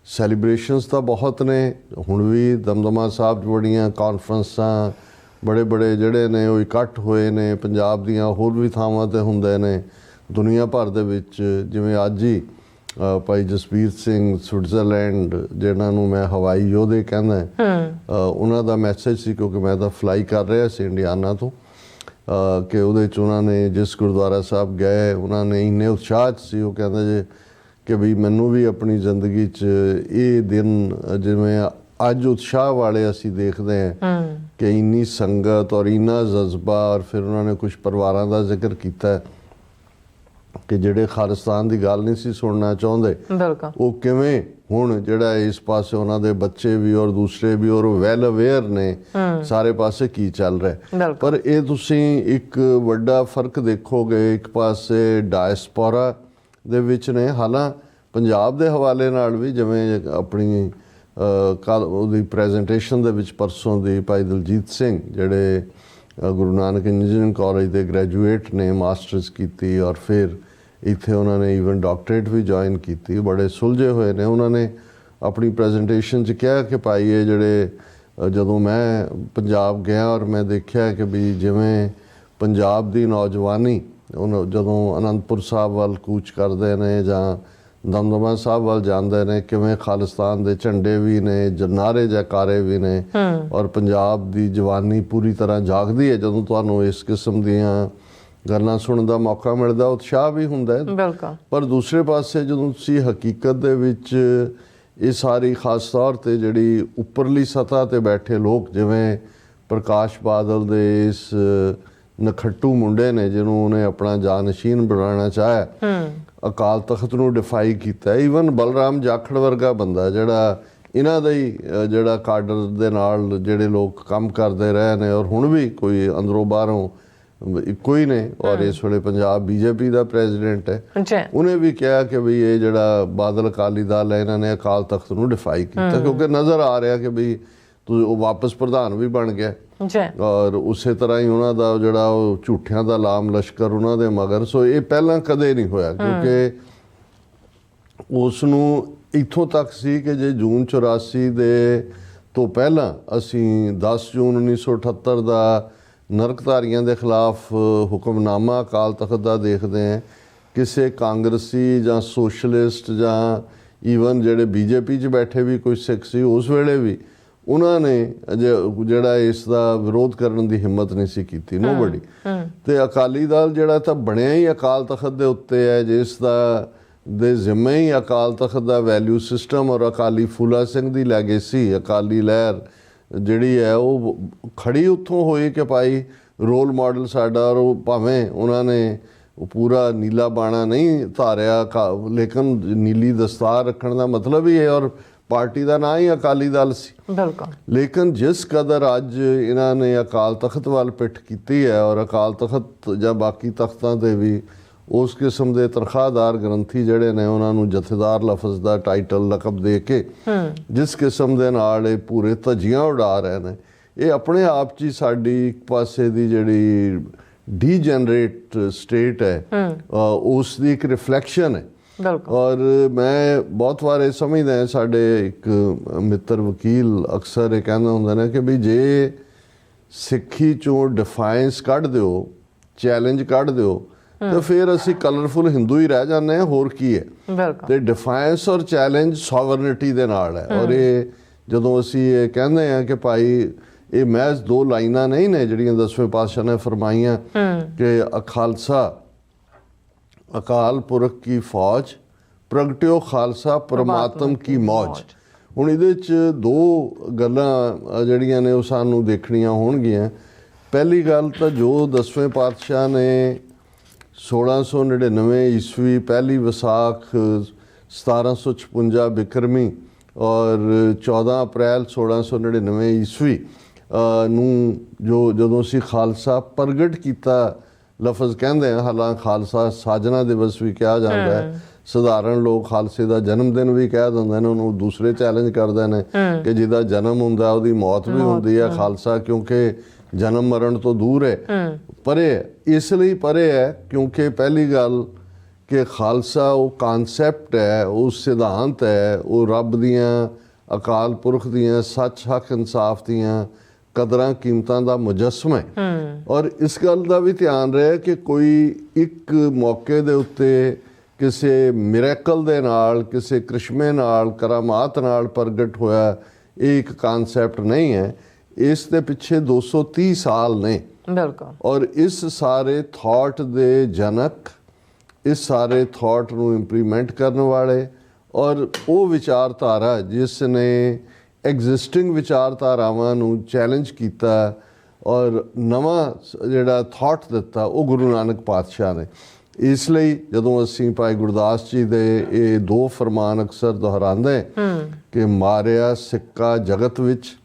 ਸੈਲੀਬ੍ਰੇਸ਼ਨਸ ਤਾਂ ਬਹੁਤ ਨੇ। ਹੁਣ ਵੀ ਦਮਦਮਾ ਸਾਹਿਬ 'ਚ ਬੜੀਆਂ ਕਾਨਫਰੰਸਾਂ, ਬੜੇ ਜਿਹੜੇ ਨੇ ਉਹ ਇਕੱਠ ਹੋਏ ਨੇ, ਪੰਜਾਬ ਦੀਆਂ ਹੋਰ ਵੀ ਥਾਵਾਂ 'ਤੇ ਹੁੰਦੇ ਨੇ ਦੁਨੀਆ ਭਰ ਦੇ ਵਿੱਚ। ਜਿਵੇਂ ਅੱਜ ਹੀ ਭਾਈ ਜਸਵੀਰ ਸਿੰਘ ਸਵਿਟਜ਼ਰਲੈਂਡ, ਜਿਹਨਾਂ ਨੂੰ ਮੈਂ ਹਵਾਈ ਯੋਧੇ ਕਹਿੰਦਾ, ਉਹਨਾਂ ਦਾ ਮੈਸੇਜ ਸੀ, ਕਿਉਂਕਿ ਮੈਂ ਤਾਂ ਫਲਾਈ ਕਰ ਰਿਹਾ ਸੀ ਇੰਡੀਆਨਾ ਤੋਂ, ਕਿ ਉਹਦੇ 'ਚ ਉਹਨਾਂ ਨੇ ਜਿਸ ਗੁਰਦੁਆਰਾ ਸਾਹਿਬ ਗਏ, ਉਹਨਾਂ ਨੇ ਇੰਨੇ ਉਤਸ਼ਾਹ 'ਚ ਸੀ, ਉਹ ਕਹਿੰਦੇ ਜੇ ਕਿ ਵੀ ਮੈਨੂੰ ਵੀ ਆਪਣੀ ਜ਼ਿੰਦਗੀ 'ਚ ਇਹ ਦਿਨ ਜਿਵੇਂ ਅੱਜ ਉਤਸ਼ਾਹ ਵਾਲੇ ਅਸੀਂ ਦੇਖਦੇ ਹਾਂ ਕਿ ਇੰਨੀ ਸੰਗਤ ਔਰ ਇੰਨਾ ਜਜ਼ਬਾ। ਔਰ ਫਿਰ ਉਹਨਾਂ ਨੇ ਕੁਝ ਪਰਿਵਾਰਾਂ ਦਾ ਜ਼ਿਕਰ ਕੀਤਾ ਕਿ ਜਿਹੜੇ ਖਾਲਿਸਤਾਨ ਦੀ ਗੱਲ ਨਹੀਂ ਸੀ ਸੁਣਨਾ ਚਾਹੁੰਦੇ, ਉਹ ਕਿਵੇਂ ਹੁਣ ਜਿਹੜਾ ਇਸ ਪਾਸੇ ਉਹਨਾਂ ਦੇ ਬੱਚੇ ਵੀ ਔਰ ਦੂਸਰੇ ਵੀ ਔਰ ਵੈਲ ਅਵੇਅਰ ਨੇ ਸਾਰੇ ਪਾਸੇ ਕੀ ਚੱਲ ਰਿਹਾ। ਪਰ ਇਹ ਤੁਸੀਂ ਇੱਕ ਵੱਡਾ ਫਰਕ ਦੇਖੋਗੇ, ਇੱਕ ਪਾਸੇ ਡਾਇਸਪੋਰਾ ਦੇ ਵਿੱਚ ਨੇ, ਹਾਲਾਂ ਪੰਜਾਬ ਦੇ ਹਵਾਲੇ ਨਾਲ ਵੀ, ਜਿਵੇਂ ਆਪਣੀ ਕੱਲ੍ਹ ਉਹਦੀ ਪ੍ਰੈਜੈਂਟੇਸ਼ਨ ਦੇ ਵਿੱਚ ਪਰਸੋਂ ਦੀ ਭਾਈ ਦਲਜੀਤ ਸਿੰਘ, ਜਿਹੜੇ ਗੁਰੂ ਨਾਨਕ ਇੰਜੀਨੀਅਰਿੰਗ ਕਾਲਜ ਦੇ ਗ੍ਰੈਜੂਏਟ ਨੇ, ਮਾਸਟਰਸ ਕੀਤੀ ਔਰ ਫਿਰ ਇੱਥੇ ਉਹਨਾਂ ਨੇ ਈਵਨ ਡਾਕਟਰੇਟ ਵੀ ਜੁਆਇਨ ਕੀਤੀ, ਬੜੇ ਸੁਲਝੇ ਹੋਏ ਨੇ। ਉਹਨਾਂ ਨੇ ਆਪਣੀ ਪ੍ਰੈਜੈਂਟੇਸ਼ਨ 'ਚ ਕਿਹਾ ਕਿ ਭਾਈ ਇਹ ਜਿਹੜੇ ਜਦੋਂ ਮੈਂ ਪੰਜਾਬ ਗਿਆ ਔਰ ਮੈਂ ਦੇਖਿਆ ਕਿ ਵੀ ਜਿਵੇਂ ਪੰਜਾਬ ਦੀ ਨੌਜਵਾਨੀ ਜਦੋਂ ਅਨੰਦਪੁਰ ਸਾਹਿਬ ਵੱਲ ਕੂਚ ਕਰਦੇ ਨੇ ਜਾਂ ਦਮਦਮਾ ਸਾਹਿਬ ਵੱਲ ਜਾਂਦੇ ਨੇ, ਕਿਵੇਂ ਖਾਲਿਸਤਾਨ ਦੇ ਝੰਡੇ ਵੀ ਨੇ, ਨਾਅਰੇ ਜੈਕਾਰੇ ਵੀ ਨੇ, ਔਰ ਪੰਜਾਬ ਦੀ ਜਵਾਨੀ ਪੂਰੀ ਤਰ੍ਹਾਂ ਜਾਗਦੀ ਹੈ। ਜਦੋਂ ਤੁਹਾਨੂੰ ਇਸ ਕਿਸਮ ਦੀਆਂ ਗੱਲਾਂ ਸੁਣਨ ਦਾ ਮੌਕਾ ਮਿਲਦਾ, ਉਤਸ਼ਾਹ ਵੀ ਹੁੰਦਾ ਹੈ। ਪਰ ਦੂਸਰੇ ਪਾਸੇ ਜਦੋਂ ਤੁਸੀਂ ਹਕੀਕਤ ਦੇ ਵਿੱਚ ਇਹ ਸਾਰੀ ਖਾਸ ਤੌਰ 'ਤੇ ਜਿਹੜੀ ਉੱਪਰਲੀ ਸਤ੍ਹਾ 'ਤੇ ਬੈਠੇ ਲੋਕ, ਜਿਵੇਂ ਪ੍ਰਕਾਸ਼ ਬਾਦਲ ਦੇ ਇਸ ਨਖੱਟੂ ਮੁੰਡੇ ਨੇ ਜਿਹਨੂੰ ਉਹਨੇ ਆਪਣਾ ਜਾਨਸ਼ੀਨ ਬਣਾਉਣਾ ਚਾਹਿਆ, ਅਕਾਲ ਤਖਤ ਨੂੰ ਡਿਫਾਈ ਕੀਤਾ। ਈਵਨ ਬਲਰਾਮ ਜਾਖੜ ਵਰਗਾ ਬੰਦਾ ਜਿਹੜਾ ਇਹਨਾਂ ਦਾ ਹੀ ਜਿਹੜਾ ਕਾਡਰ ਦੇ ਨਾਲ ਜਿਹੜੇ ਲੋਕ ਕੰਮ ਕਰਦੇ ਰਹੇ ਨੇ ਔਰ ਹੁਣ ਵੀ ਕੋਈ ਅੰਦਰੋਂ ਬਾਹਰੋਂ ਇੱਕੋ ਹੀ ਨੇ, ਔਰ ਇਸ ਵੇਲੇ ਪੰਜਾਬ ਬੀਜੇਪੀ ਦਾ ਪ੍ਰੈਜ਼ੀਡੈਂਟ ਹੈ, ਉਹਨੇ ਵੀ ਕਿਹਾ ਕਿ ਵੀ ਇਹ ਜਿਹੜਾ ਬਾਦਲ ਅਕਾਲੀ ਦਲ ਹੈ, ਇਹਨਾਂ ਨੇ ਅਕਾਲ ਤਖਤ ਨੂੰ ਡਿਫਾਈ ਕੀਤਾ, ਕਿਉਂਕਿ ਨਜ਼ਰ ਆ ਰਿਹਾ ਕਿ ਵੀ ਉਹ ਵਾਪਸ ਪ੍ਰਧਾਨ ਵੀ ਬਣ ਗਿਆ। ਔਰ ਉਸੇ ਤਰ੍ਹਾਂ ਹੀ ਉਹਨਾਂ ਦਾ ਜਿਹੜਾ ਉਹ ਝੂਠਿਆਂ ਦਾ ਲਾਮ ਲਸ਼ਕਰ ਉਹਨਾਂ ਦੇ ਮਗਰ। ਸੋ ਇਹ ਪਹਿਲਾਂ ਕਦੇ ਨਹੀਂ ਹੋਇਆ, ਕਿਉਂਕਿ ਉਸ ਨੂੰ ਇੱਥੋਂ ਤੱਕ ਸੀ ਕਿ ਜੇ ਜੂਨ 84 ਦੇ ਤੋਂ ਪਹਿਲਾਂ ਅਸੀਂ 10 ਜੂਨ 1978 ਦਾ ਨਰਕਧਾਰੀਆਂ ਦੇ ਖਿਲਾਫ ਹੁਕਮਨਾਮਾ ਅਕਾਲ ਤਖਤ ਦਾ ਦੇਖਦੇ ਹਾਂ, ਕਿਸੇ ਕਾਂਗਰਸੀ ਜਾਂ ਸੋਸ਼ਲਿਸਟ ਜਾਂ ਈਵਨ ਜਿਹੜੇ ਬੀਜੇਪੀ 'ਚ ਬੈਠੇ ਵੀ ਕੋਈ ਸਿੱਖ ਸੀ ਉਸ ਵੇਲੇ ਵੀ, ਉਹਨਾਂ ਨੇ ਜਿਹੜਾ ਇਸ ਦਾ ਵਿਰੋਧ ਕਰਨ ਦੀ ਹਿੰਮਤ ਨਹੀਂ ਸੀ ਕੀਤੀ, ਨੋਬਡੀ। ਤੇ ਅਕਾਲੀ ਦਲ ਜਿਹੜਾ ਤਾਂ ਬਣਿਆ ਹੀ ਅਕਾਲ ਤਖਤ ਦੇ ਉੱਤੇ ਹੈ, ਜਿਸ ਦਾ ਦੇ ਜ਼ਿੰਮੇ ਹੀ ਅਕਾਲ ਤਖਤ ਦਾ ਵੈਲਿਊ ਸਿਸਟਮ ਔਰ ਅਕਾਲੀ ਫੂਲਾ ਸਿੰਘ ਦੀ ਲੈਗੇਸੀ, ਅਕਾਲੀ ਲਹਿਰ ਜਿਹੜੀ ਹੈ ਉਹ ਖੜੀ ਉੱਥੋਂ ਹੋਈ ਕਿ ਭਾਈ ਰੋਲ ਮਾਡਲ ਸਾਡਾ। ਔਰ ਉਹ ਭਾਵੇਂ ਉਹਨਾਂ ਨੇ ਉਹ ਪੂਰਾ ਨੀਲਾ ਬਾਣਾ ਨਹੀਂ ਧਾਰਿਆ, ਲੇਕਿਨ ਨੀਲੀ ਦਸਤਾਰ ਰੱਖਣ ਦਾ ਮਤਲਬ ਹੀ ਹੈ, ਔਰ ਪਾਰਟੀ ਦਾ ਨਾਂ ਹੀ ਅਕਾਲੀ ਦਲ ਸੀ। ਲੇਕਿਨ ਜਿਸ ਕਦਰ ਅੱਜ ਇਹਨਾਂ ਨੇ ਅਕਾਲ ਤਖਤ ਵੱਲ ਪਿੱਠ ਕੀਤੀ ਹੈ, ਔਰ ਅਕਾਲ ਤਖਤ ਜਾਂ ਬਾਕੀ ਤਖਤਾਂ 'ਤੇ ਵੀ ਉਸ ਕਿਸਮ ਦੇ ਤਨਖਾਹਦਾਰ ਗ੍ਰੰਥੀ ਜਿਹੜੇ ਨੇ ਉਹਨਾਂ ਨੂੰ ਜਥੇਦਾਰ ਲਫ਼ਜ਼ ਦਾ ਟਾਈਟਲ ਲਕਬ ਦੇ ਕੇ ਜਿਸ ਕਿਸਮ ਦੇ ਨਾਲ ਇਹ ਪੂਰੇ ਧੱਜੀਆਂ ਉਡਾ ਰਹੇ ਨੇ, ਇਹ ਆਪਣੇ ਆਪ 'ਚ ਹੀ ਸਾਡੀ ਇੱਕ ਪਾਸੇ ਦੀ ਜਿਹੜੀ ਡੀਜਨਰੇਟ ਸਟੇਟ ਹੈ ਉਸ ਦੀ ਇੱਕ ਰਿਫਲੈਕਸ਼ਨ ਹੈ। ਔਰ ਮੈਂ ਬਹੁਤ ਵਾਰ ਇਹ ਸਮਝਦਾ, ਸਾਡੇ ਇੱਕ ਮਿੱਤਰ ਵਕੀਲ ਅਕਸਰ ਇਹ ਕਹਿੰਦਾ ਹੁੰਦਾ ਨੇ ਕਿ ਵੀ ਜੇ ਸਿੱਖੀ 'ਚੋਂ ਡਿਫਾਇੰਸ ਕੱਢ ਦਿਓ, ਚੈਲੰਜ ਕੱਢ ਦਿਓ, ਤਾਂ ਫਿਰ ਅਸੀਂ ਕਲਰਫੁਲ ਹਿੰਦੂ ਹੀ ਰਹਿ ਜਾਂਦੇ ਹਾਂ, ਹੋਰ ਕੀ ਹੈ। ਤੇ ਡਿਫਾਇੰਸ ਔਰ ਚੈਲੰਜ ਸੋਵਰਨਿਟੀ ਦੇ ਨਾਲ ਹੈ। ਔਰ ਇਹ ਜਦੋਂ ਅਸੀਂ ਇਹ ਕਹਿੰਦੇ ਹਾਂ ਕਿ ਭਾਈ ਇਹ ਮਹਿਜ਼ ਦੋ ਲਾਈਨਾਂ ਨਹੀਂ ਨੇ ਜਿਹੜੀਆਂ 10ਵੇਂ ਪਾਤਸ਼ਾਹ ਨੇ ਫਰਮਾਈਆਂ ਕਿ ਖਾਲਸਾ ਅਕਾਲ ਪੁਰਖ ਕੀ ਫੌਜ, ਪ੍ਰਗਟਿਓ ਖਾਲਸਾ ਪਰਮਾਤਮ ਕੀ ਮੌਜ। ਹੁਣ ਇਹਦੇ 'ਚ ਦੋ ਗੱਲਾਂ ਜਿਹੜੀਆਂ ਨੇ ਉਹ ਸਾਨੂੰ ਦੇਖਣੀਆਂ ਹੋਣਗੀਆਂ। ਪਹਿਲੀ ਗੱਲ ਤਾਂ ਜੋ 10ਵੇਂ ਪਾਤਸ਼ਾਹ ਨੇ 1699 ਈਸਵੀ ਪਹਿਲੀ ਵਿਸਾਖ 1756 ਬਿਕਰਮੀ ਔਰ 14 ਅਪ੍ਰੈਲ 1699 ਈਸਵੀ ਨੂੰ ਜਦੋਂ ਅਸੀਂ ਖਾਲਸਾ ਪ੍ਰਗਟ ਕੀਤਾ, ਲਫ਼ਜ਼ ਕਹਿੰਦੇ ਹਾਂ, ਹਾਲਾਂ ਖਾਲਸਾ ਸਾਜਨਾ ਦਿਵਸ ਵੀ ਕਿਹਾ ਜਾਂਦਾ ਹੈ, ਸਧਾਰਨ ਲੋਕ ਖਾਲਸੇ ਦਾ ਜਨਮ ਦਿਨ ਵੀ ਕਹਿ ਦਿੰਦੇ ਨੇ, ਉਹਨੂੰ ਦੂਸਰੇ ਚੈਲੰਜ ਕਰਦੇ ਨੇ ਕਿ ਜਿਹਦਾ ਜਨਮ ਹੁੰਦਾ ਉਹਦੀ ਮੌਤ ਵੀ ਹੁੰਦੀ ਹੈ। ਖਾਲਸਾ ਕਿਉਂਕਿ ਜਨਮ ਮਰਨ ਤੋਂ ਦੂਰ ਹੈ, ਪਰੇ ਹੈ। ਇਸ ਲਈ ਪਰੇ ਹੈ ਕਿਉਂਕਿ ਪਹਿਲੀ ਗੱਲ ਕਿ ਖਾਲਸਾ ਉਹ ਕਨਸੈਪਟ ਹੈ, ਉਹ ਸਿਧਾਂਤ ਹੈ, ਉਹ ਰੱਬ ਦੀਆਂ, ਅਕਾਲ ਪੁਰਖ ਦੀਆਂ, ਸੱਚ ਹੱਕ ਇਨਸਾਫ ਦੀਆਂ ਕਦਰਾਂ ਕੀਮਤਾਂ ਦਾ ਮੁਜੱਸਮਾ ਹੈ। ਔਰ ਇਸ ਗੱਲ ਦਾ ਵੀ ਧਿਆਨ ਰਹੇ ਕਿ ਕੋਈ ਇੱਕ ਮੌਕੇ ਦੇ ਉੱਤੇ ਕਿਸੇ ਮਿਰੈਕਲ ਦੇ ਨਾਲ, ਕਿਸੇ ਕ੍ਰਿਸ਼ਮੇ ਨਾਲ, ਕਰਾਮਾਤ ਨਾਲ ਪ੍ਰਗਟ ਹੋਇਆ ਇਹ ਇੱਕ ਕਨਸੈਪਟ ਨਹੀਂ ਹੈ। ਇਸ ਦੇ ਪਿੱਛੇ 230 ਸਾਲ ਨੇ। ਬਿਲਕੁਲ। ਔਰ ਇਸ ਸਾਰੇ ਥਾਟ ਦੇ ਜਨਕ, ਇਸ ਸਾਰੇ ਥਾਟ ਨੂੰ ਇੰਪਲੀਮੈਂਟ ਕਰਨ ਵਾਲੇ, ਔਰ ਉਹ ਵਿਚਾਰਧਾਰਾ ਜਿਸ ਨੇ ਐਗਜ਼ਿਸਟਿੰਗ ਵਿਚਾਰਧਾਰਾਵਾਂ ਨੂੰ ਚੈਲੰਜ ਕੀਤਾ ਔਰ ਨਵਾਂ ਜਿਹੜਾ ਥਾਟ ਦਿੱਤਾ, ਉਹ ਗੁਰੂ ਨਾਨਕ ਪਾਤਸ਼ਾਹ ਨੇ। ਇਸ ਲਈ ਜਦੋਂ ਅਸੀਂ ਭਾਈ ਗੁਰਦਾਸ ਜੀ ਦੇ ਇਹ 2 ਫਰਮਾਨ ਅਕਸਰ ਦੁਹਰਾਉਂਦੇ ਕਿ ਮਾਰਿਆ ਸਿੱਕਾ ਜਗਤ ਵਿੱਚ,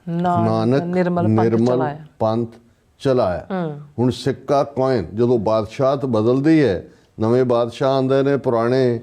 ਨਾਨਕ ਨਿਰਮਲ ਪੰਥ ਚਲਾਇਆ। ਹੁਣ ਸਿੱਕਾ ਕੋਇਨ ਜਦੋਂ ਬਾਦਸ਼ਾਹਤ ਬਦਲਦੀ ਹੈ, ਨਵੇਂ ਬਾਦਸ਼ਾਹ ਆਉਂਦੇ ਨੇ, ਪੁਰਾਣੇ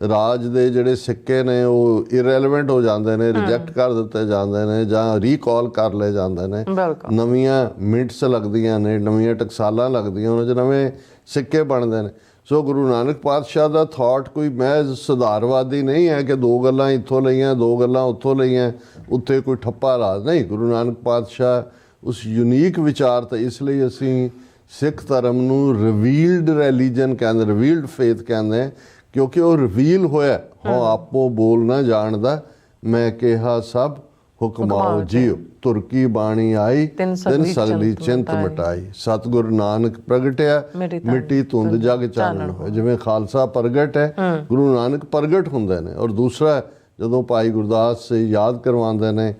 ਰਾਜ ਦੇ ਜਿਹੜੇ ਸਿੱਕੇ ਨੇ ਉਹ ਇਰੈਲੇਵੈਂਟ ਹੋ ਜਾਂਦੇ ਨੇ, ਰਿਜੈਕਟ ਕਰ ਦਿੱਤੇ ਜਾਂਦੇ ਨੇ ਜਾਂ ਰੀਕਾਲ ਕਰ ਲਏ ਜਾਂਦੇ ਨੇ। ਨਵੀਆਂ ਮਿੰਟਸ ਲੱਗਦੀਆਂ ਨੇ, ਨਵੀਆਂ ਟਕਸਾਲਾਂ ਲੱਗਦੀਆਂ, ਉਹਨਾਂ 'ਚ ਨਵੇਂ ਸਿੱਕੇ ਬਣਦੇ ਨੇ। ਸੋ ਗੁਰੂ ਨਾਨਕ ਪਾਤਸ਼ਾਹ ਦਾ ਥਾਟ ਕੋਈ ਮਹਿਜ਼ ਸੁਧਾਰਵਾਦੀ ਨਹੀਂ ਹੈ ਕਿ 2 ਗੱਲਾਂ ਇੱਥੋਂ ਲਈਆਂ, 2 ਗੱਲਾਂ ਉੱਥੋਂ ਲਈਆਂ, ਉੱਤੇ ਕੋਈ ਠੱਪਾ ਲਾ ਨਹੀਂ। ਗੁਰੂ ਨਾਨਕ ਪਾਤਸ਼ਾਹ ਉਸ ਯੂਨੀਕ ਵਿਚਾਰ ਤੇ, ਇਸ ਲਈ ਅਸੀਂ ਸਿੱਖ ਧਰਮ ਨੂੰ ਰਿਵੀਲਡ ਰਿਲੀਜਨ ਕਹਿੰਦੇ, ਰਿਵੀਲਡ ਫੇਥ ਕਹਿੰਦੇ, ਕਿਉਂਕਿ ਉਹ ਰਿਵੀਲ ਹੋਇਆ। ਹੋ ਆਪੋ ਬੋਲ ਨਾ ਜਾਣਦਾ, ਮੈਂ ਕਿਹਾ ਸਭ ਹੁਕਮਾਓ ਜੀਓ, ਤੁਰਕੀ ਬਾਣੀ ਆਈ ਤਿੰਨ ਸਗਲੀ ਚਿੰਤ ਮਟਾਈ। ਸਤਿਗੁਰ ਨਾਨਕ ਪ੍ਰਗਟਿਆ, ਮਿੱਟੀ ਧੁੰਦ ਜਗ ਚਾਨਣ ਹੋਏ। ਜਿਵੇਂ ਖਾਲਸਾ ਪ੍ਰਗਟ ਹੈ, ਗੁਰੂ ਨਾਨਕ ਪ੍ਰਗਟ ਹੁੰਦੇ ਨੇ। ਔਰ ਦੂਸਰਾ, ਜਦੋਂ ਭਾਈ ਗੁਰਦਾਸ ਯਾਦ ਕਰਵਾਉਂਦੇ ਨੇ,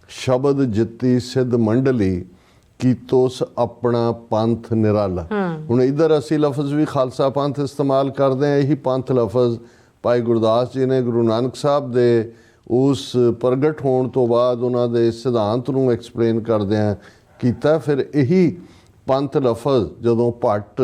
ਸ਼ਬਦ ਜਿੱਤੀ ਸਿੱਧ ਮੰਡਲੀ, ਕੀਤੋਸ ਆਪਣਾ ਪੰਥ ਨਿਰਾਲਾ। ਹੁਣ ਇੱਧਰ ਅਸੀਂ ਲਫ਼ਜ਼ ਵੀ ਖਾਲਸਾ ਪੰਥ ਇਸਤੇਮਾਲ ਕਰਦੇ ਹਾਂ। ਇਹੀ ਪੰਥ ਲਫ਼ਜ਼ ਭਾਈ ਗੁਰਦਾਸ ਜੀ ਨੇ ਗੁਰੂ ਨਾਨਕ ਸਾਹਿਬ ਦੇ ਉਸ ਪ੍ਰਗਟ ਹੋਣ ਤੋਂ ਬਾਅਦ ਉਹਨਾਂ ਦੇ ਸਿਧਾਂਤ ਨੂੰ ਐਕਸਪਲੇਨ ਕਰਦਿਆਂ ਕੀਤਾ। ਫਿਰ ਇਹੀ ਪੰਥ ਲਫ਼ਜ਼ ਜਦੋਂ ਭੱਟ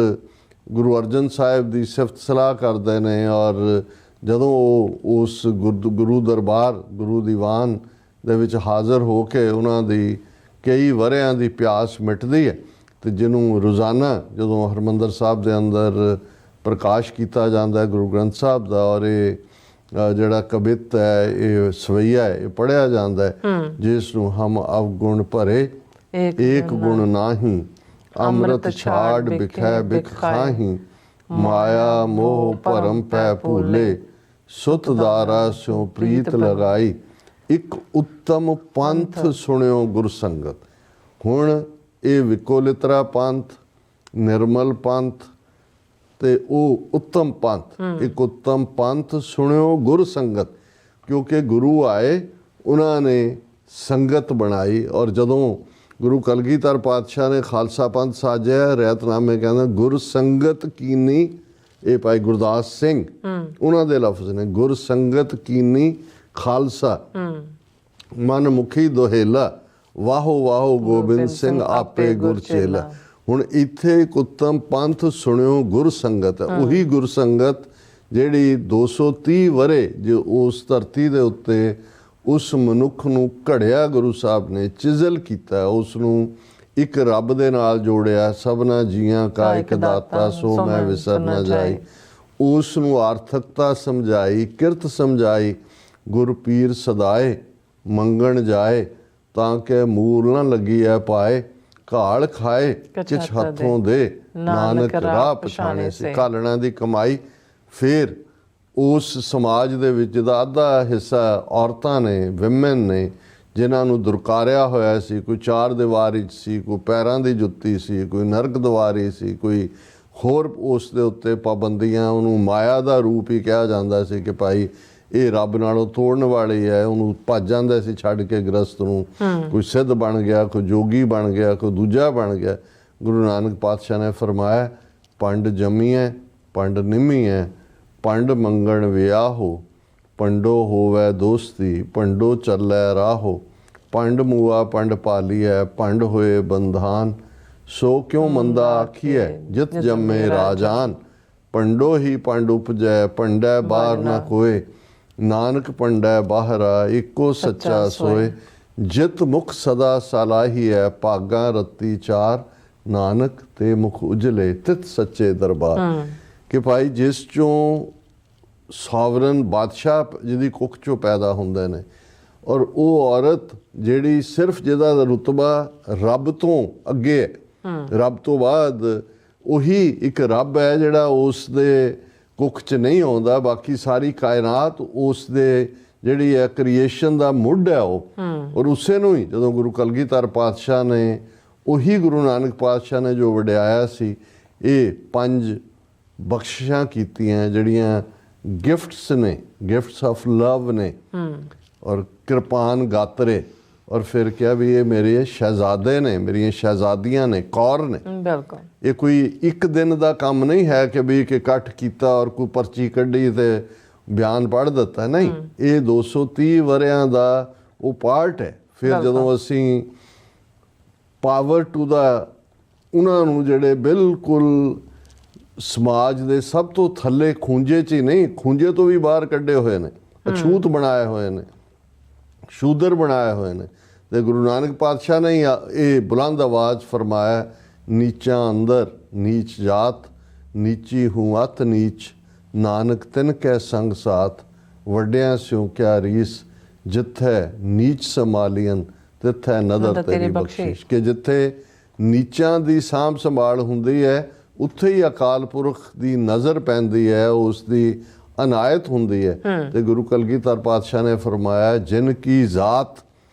ਗੁਰੂ ਅਰਜਨ ਸਾਹਿਬ ਦੀ ਸਿਫਤ ਸਲਾਹ ਕਰਦੇ ਨੇ, ਔਰ ਜਦੋਂ ਉਹ ਉਸ ਗੁਰੂ ਦਰਬਾਰ, ਗੁਰੂ ਦੀਵਾਨ ਦੇ ਵਿੱਚ ਹਾਜ਼ਰ ਹੋ ਕੇ ਉਹਨਾਂ ਦੀ ਕਈ ਵਰ੍ਹਿਆਂ ਦੀ ਪਿਆਸ ਮਿਟਦੀ ਹੈ, ਤੇ ਜਿਹਨੂੰ ਰੋਜ਼ਾਨਾ ਜਦੋਂ ਹਰਿਮੰਦਰ ਸਾਹਿਬ ਦੇ ਅੰਦਰ ਪ੍ਰਕਾਸ਼ ਕੀਤਾ ਜਾਂਦਾ ਹੈ ਗੁਰੂ ਗ੍ਰੰਥ ਸਾਹਿਬ ਦਾ, ਔਰ ਇਹ ਜਿਹੜਾ ਕਵਿਤ ਹੈ, ਇਹ ਸਵਈਆ ਹੈ, ਇਹ ਪੜ੍ਹਿਆ ਜਾਂਦਾ ਹੈ, ਜਿਸ ਨੂੰ ਹਮ ਅਵਗੁਣ ਭਰੇ ਏਕ ਗੁਣ ਨਾਹੀ, ਅੰਮ੍ਰਿਤ ਛਾੜ ਬਿਖੈ ਬਿਖ ਖਾਹੀ, ਮਾਇਆ ਮੋਹ ਭਰਮ ਪੈ ਭੂਲੇ, ਸੁਤ ਦਾਰਾ ਸਿਉ ਪ੍ਰੀਤ ਲਗਾਈ, ਇੱਕ ਉੱਤਮ ਪੰਥ ਸੁਣਿਓ ਗੁਰ ਸੰਗਤ। ਹੁਣ ਇਹ ਵਿਕੋਲਿਤਰਾ ਪੰਥ, ਨਿਰਮਲ ਪੰਥ ਤੇ ਉਹ ਉੱਤਮ ਪੰਥ, ਇੱਕ ਉੱਤਮ ਪੰਥ ਸੁਣਿਓ ਗੁਰ ਸੰਗਤ, ਕਿਉਂਕਿ ਗੁਰੂ ਆਏ, ਉਹਨਾਂ ਨੇ ਸੰਗਤ ਬਣਾਈ। ਔਰ ਜਦੋਂ ਗੁਰੂ ਕਲਗੀਧਰ ਪਾਤਸ਼ਾਹ ਨੇ ਖਾਲਸਾ ਪੰਥ ਸਾਜਿਆ, ਰਹਿਤਨਾਮੇ ਕਹਿੰਦਾ ਗੁਰ ਸੰਗਤ ਕੀਨੀ, ਇਹ ਭਾਈ ਗੁਰਦਾਸ ਸਿੰਘ ਉਹਨਾਂ ਦੇ ਲਫ਼ਜ਼ ਨੇ, ਗੁਰ ਸੰਗਤ ਕੀਨੀ ਖਾਲਸਾ, ਮਨ ਮੁਖੀ ਦੋਹੇਲਾ, ਵਾਹੋ ਵਾਹੋ ਗੋਬਿੰਦ ਸਿੰਘ ਆਪੇ ਗੁਰ ਚੇਲਾ। ਹੁਣ ਇੱਥੇ ਇੱਕ ਉੱਤਮ ਪੰਥ ਸੁਣਿਓ ਗੁਰ ਸੰਗਤ ਹੈ। ਉਹੀ ਗੁਰ ਸੰਗਤ ਜਿਹੜੀ 230 ਵਰ੍ਹੇ ਜੋ ਉਸ ਧਰਤੀ ਦੇ ਉੱਤੇ ਉਸ ਮਨੁੱਖ ਨੂੰ ਘੜਿਆ, ਗੁਰੂ ਸਾਹਿਬ ਨੇ ਚਿਜ਼ਲ ਕੀਤਾ, ਉਸ ਨੂੰ ਇੱਕ ਰੱਬ ਦੇ ਨਾਲ ਜੋੜਿਆ। ਸਭਨਾ ਜੀਆਂ ਕਾ ਇੱਕ ਦਾਤਾ, ਸੋ ਮੈਂ ਵਿਸਰ ਨਾ ਜਾਈ। ਉਸ ਨੂੰ ਆਰਥਕਤਾ ਸਮਝਾਈ, ਕਿਰਤ ਸਮਝਾਈ। ਗੁਰ ਪੀਰ ਸਦਾਏ ਮੰਗਣ ਜਾਏ, ਤਾਂ ਕਿ ਮੂਲ ਨਾ ਲੱਗੀ ਐ ਪਾਏ, ਘਾਲ ਖਾਏ ਕਿਛ ਹੱਥੋਂ ਦੇ, ਨਾਨਕ ਰਾਹ ਪਛਾਣੇ ਸੀ। ਘਾਲਣਾ ਦੀ ਕਮਾਈ। ਫਿਰ ਉਸ ਸਮਾਜ ਦੇ ਵਿੱਚ ਦਾ ਅੱਧਾ ਹਿੱਸਾ ਔਰਤਾਂ ਨੇ, ਵਿਮਨ ਨੇ, ਜਿਨ੍ਹਾਂ ਨੂੰ ਦੁਰਕਾਰਿਆ ਹੋਇਆ ਸੀ। ਕੋਈ 4 ਦੀਵਾਰੀ 'ਚ ਸੀ, ਕੋਈ ਪੈਰਾਂ ਦੀ ਜੁੱਤੀ ਸੀ, ਕੋਈ ਨਰਕ ਦੀਵਾਰੀ ਸੀ, ਕੋਈ ਹੋਰ ਉਸ ਦੇ ਉੱਤੇ ਪਾਬੰਦੀਆਂ। ਉਹਨੂੰ ਮਾਇਆ ਦਾ ਰੂਪ ਹੀ ਕਿਹਾ ਜਾਂਦਾ ਸੀ ਕਿ ਭਾਈ ਇਹ ਰੱਬ ਨਾਲੋਂ ਤੋੜਨ ਵਾਲੀ ਹੈ। ਉਹਨੂੰ ਭੱਜ ਜਾਂਦਾ ਸੀ ਛੱਡ ਕੇ ਗ੍ਰਸਤ ਨੂੰ। ਕੋਈ ਸਿੱਧ ਬਣ ਗਿਆ, ਕੋਈ ਜੋਗੀ ਬਣ ਗਿਆ, ਕੋਈ ਦੂਜਾ ਬਣ ਗਿਆ। ਗੁਰੂ ਨਾਨਕ ਪਾਤਸ਼ਾਹ ਨੇ ਫਰਮਾਇਆ, ਪੰਡ ਜੰਮੀਐ ਪੰਡ ਨਿੰਮੀਐ, ਪੰਡ ਮੰਗਣ ਵਿਆਹੋ, ਪੰਡੋ ਹੋਵੈ ਦੋਸਤੀ, ਪੰਡੋ ਚੱਲੈ ਰਾਹੋ, ਪੰਡ ਮੂਆ ਪੰਡ ਪਾਲੀਐ, ਪੰਡ ਹੋਏ ਬੰਧਾਨ, ਸੋ ਕਿਉ ਮੰਦਾ ਆਖੀਐ ਜਿਤ ਜੰਮੇ ਰਾਜਾਨ, ਪੰਡੋ ਹੀ ਪੰਡ ਉਪਜੈ ਪੰਡੈ ਬਾਹਰ ਨਾ ਕੋਏ ਨਾਨਕ ਪੰਡੈ ਬਾਹਰਾ ਇੱਕੋ ਸੱਚਾ ਸੋਏ ਜਿਤ ਮੁਖ ਸਦਾ ਸਲਾਹੀ ਹੈ ਭਾਗਾ ਰੱਤੀ ਚਾਰ ਨਾਨਕ ਤੇ ਮੁਖ ਉਜਲੇ ਤਿਤ ਸੱਚੇ ਦਰਬਾਰ। ਕਿ ਭਾਈ ਜਿਸ ਚੋਂ ਸੋਵਰਨ ਬਾਦਸ਼ਾਹ ਜਿਹਦੀ ਕੁੱਖ ਚੋਂ ਪੈਦਾ ਹੁੰਦੇ ਨੇ ਔਰ ਉਹ ਔਰਤ ਜਿਹੜੀ ਸਿਰਫ ਜਿਹਦਾ ਰੁਤਬਾ ਰੱਬ ਤੋਂ ਅੱਗੇ ਹੈ, ਰੱਬ ਤੋਂ ਬਾਅਦ ਉਹੀ ਇੱਕ ਰੱਬ ਹੈ ਜਿਹੜਾ ਉਸ ਦੇ ਕੁੱਖ 'ਚ ਨਹੀਂ ਆਉਂਦਾ, ਬਾਕੀ ਸਾਰੀ ਕਾਇਨਾਤ ਉਸ ਦੇ ਜਿਹੜੀ ਹੈ ਕ੍ਰੀਏਸ਼ਨ ਦਾ ਮੁੱਢ ਹੈ ਉਹ। ਔਰ ਉਸੇ ਨੂੰ ਹੀ ਜਦੋਂ ਗੁਰੂ ਕਲਗੀਧਰ ਪਾਤਸ਼ਾਹ ਨੇ, ਉਹੀ ਗੁਰੂ ਨਾਨਕ ਪਾਤਸ਼ਾਹ ਨੇ ਜੋ ਵਡਿਆਇਆ ਸੀ, ਇਹ 5 ਬਖਸ਼ਿਸ਼ਾਂ ਕੀਤੀਆਂ ਜਿਹੜੀਆਂ ਗਿਫਟਸ ਨੇ, ਗਿਫਟਸ ਆਫ ਲਵ ਨੇ ਔਰ ਕਿਰਪਾਨ ਗਾਤਰੇ। ਔਰ ਫਿਰ ਕਿਹਾ ਵੀ ਇਹ ਮੇਰੇ ਸ਼ਹਿਜ਼ਾਦੇ ਨੇ, ਮੇਰੀਆਂ ਸ਼ਹਿਜ਼ਾਦੀਆਂ ਨੇ, ਕੌਰ ਨੇ। ਬਿਲਕੁਲ ਇਹ ਕੋਈ ਇੱਕ ਦਿਨ ਦਾ ਕੰਮ ਨਹੀਂ ਹੈ ਕਿ ਵੀ ਕਿ ਇਕੱਠ ਕੀਤਾ ਔਰ ਕੋਈ ਪਰਚੀ ਕੱਢੀ ਤੇ ਬਿਆਨ ਪੜ੍ਹ ਦਿੱਤਾ, ਨਹੀਂ। ਇਹ 230 ਵਰਿਆਂ ਦਾ ਉਹ ਪਾਰਟ ਹੈ। ਫਿਰ ਜਦੋਂ ਅਸੀਂ ਪਾਵਰ ਟੂ ਦਾ ਉਹਨਾਂ ਨੂੰ ਜਿਹੜੇ ਬਿਲਕੁਲ ਸਮਾਜ ਦੇ ਸਭ ਤੋਂ ਥੱਲੇ ਖੂੰਜੇ 'ਚ ਹੀ ਨਹੀਂ, ਖੂੰਜੇ ਤੋਂ ਵੀ ਬਾਹਰ ਕੱਢੇ ਹੋਏ ਨੇ, ਅਛੂਤ ਬਣਾਏ ਹੋਏ ਨੇ, ਸ਼ੂਦਰ ਬਣਾਏ ਹੋਏ ਨੇ। ਤੇ ਗੁਰੂ ਨਾਨਕ ਪਾਤਸ਼ਾਹ ਨੇ ਇਹ ਬੁਲੰਦ ਆਵਾਜ਼ ਫਰਮਾਇਆ, ਨੀਚਾਂ ਅੰਦਰ ਨੀਚ ਜਾਤ ਨੀਚੀ ਹੂੰ ਅਤ ਨੀਚ ਨਾਨਕ ਤਿਨ ਕੈ ਸੰਗ ਸਾਥ ਵੱਡਿਆਂ ਸਿਉ ਕਿਆ ਰੀਸ ਜਿੱਥੇ ਨੀਚ ਸੰਭਾਲੀਨ ਤਿੱਥੇ ਨਦਰ ਤੇਰੀ ਬਖਸ਼ਿਸ਼। ਕਿ ਜਿੱਥੇ ਨੀਚਾਂ ਦੀ ਸਾਂਭ ਸੰਭਾਲ ਹੁੰਦੀ ਹੈ ਉੱਥੇ ਹੀ ਅਕਾਲ ਪੁਰਖ ਦੀ ਨਜ਼ਰ ਪੈਂਦੀ ਹੈ, ਉਸ ਦੀ ਅਨਾਇਤ ਹੁੰਦੀ ਹੈ। ਤੇ ਗੁਰੂ ਕਲਗੀਧਰ ਪਾਤਸ਼ਾਹ ਨੇ ਫਰਮਾਇਆ, ਜਿਨ ਕੀ ਜ਼ਾਤ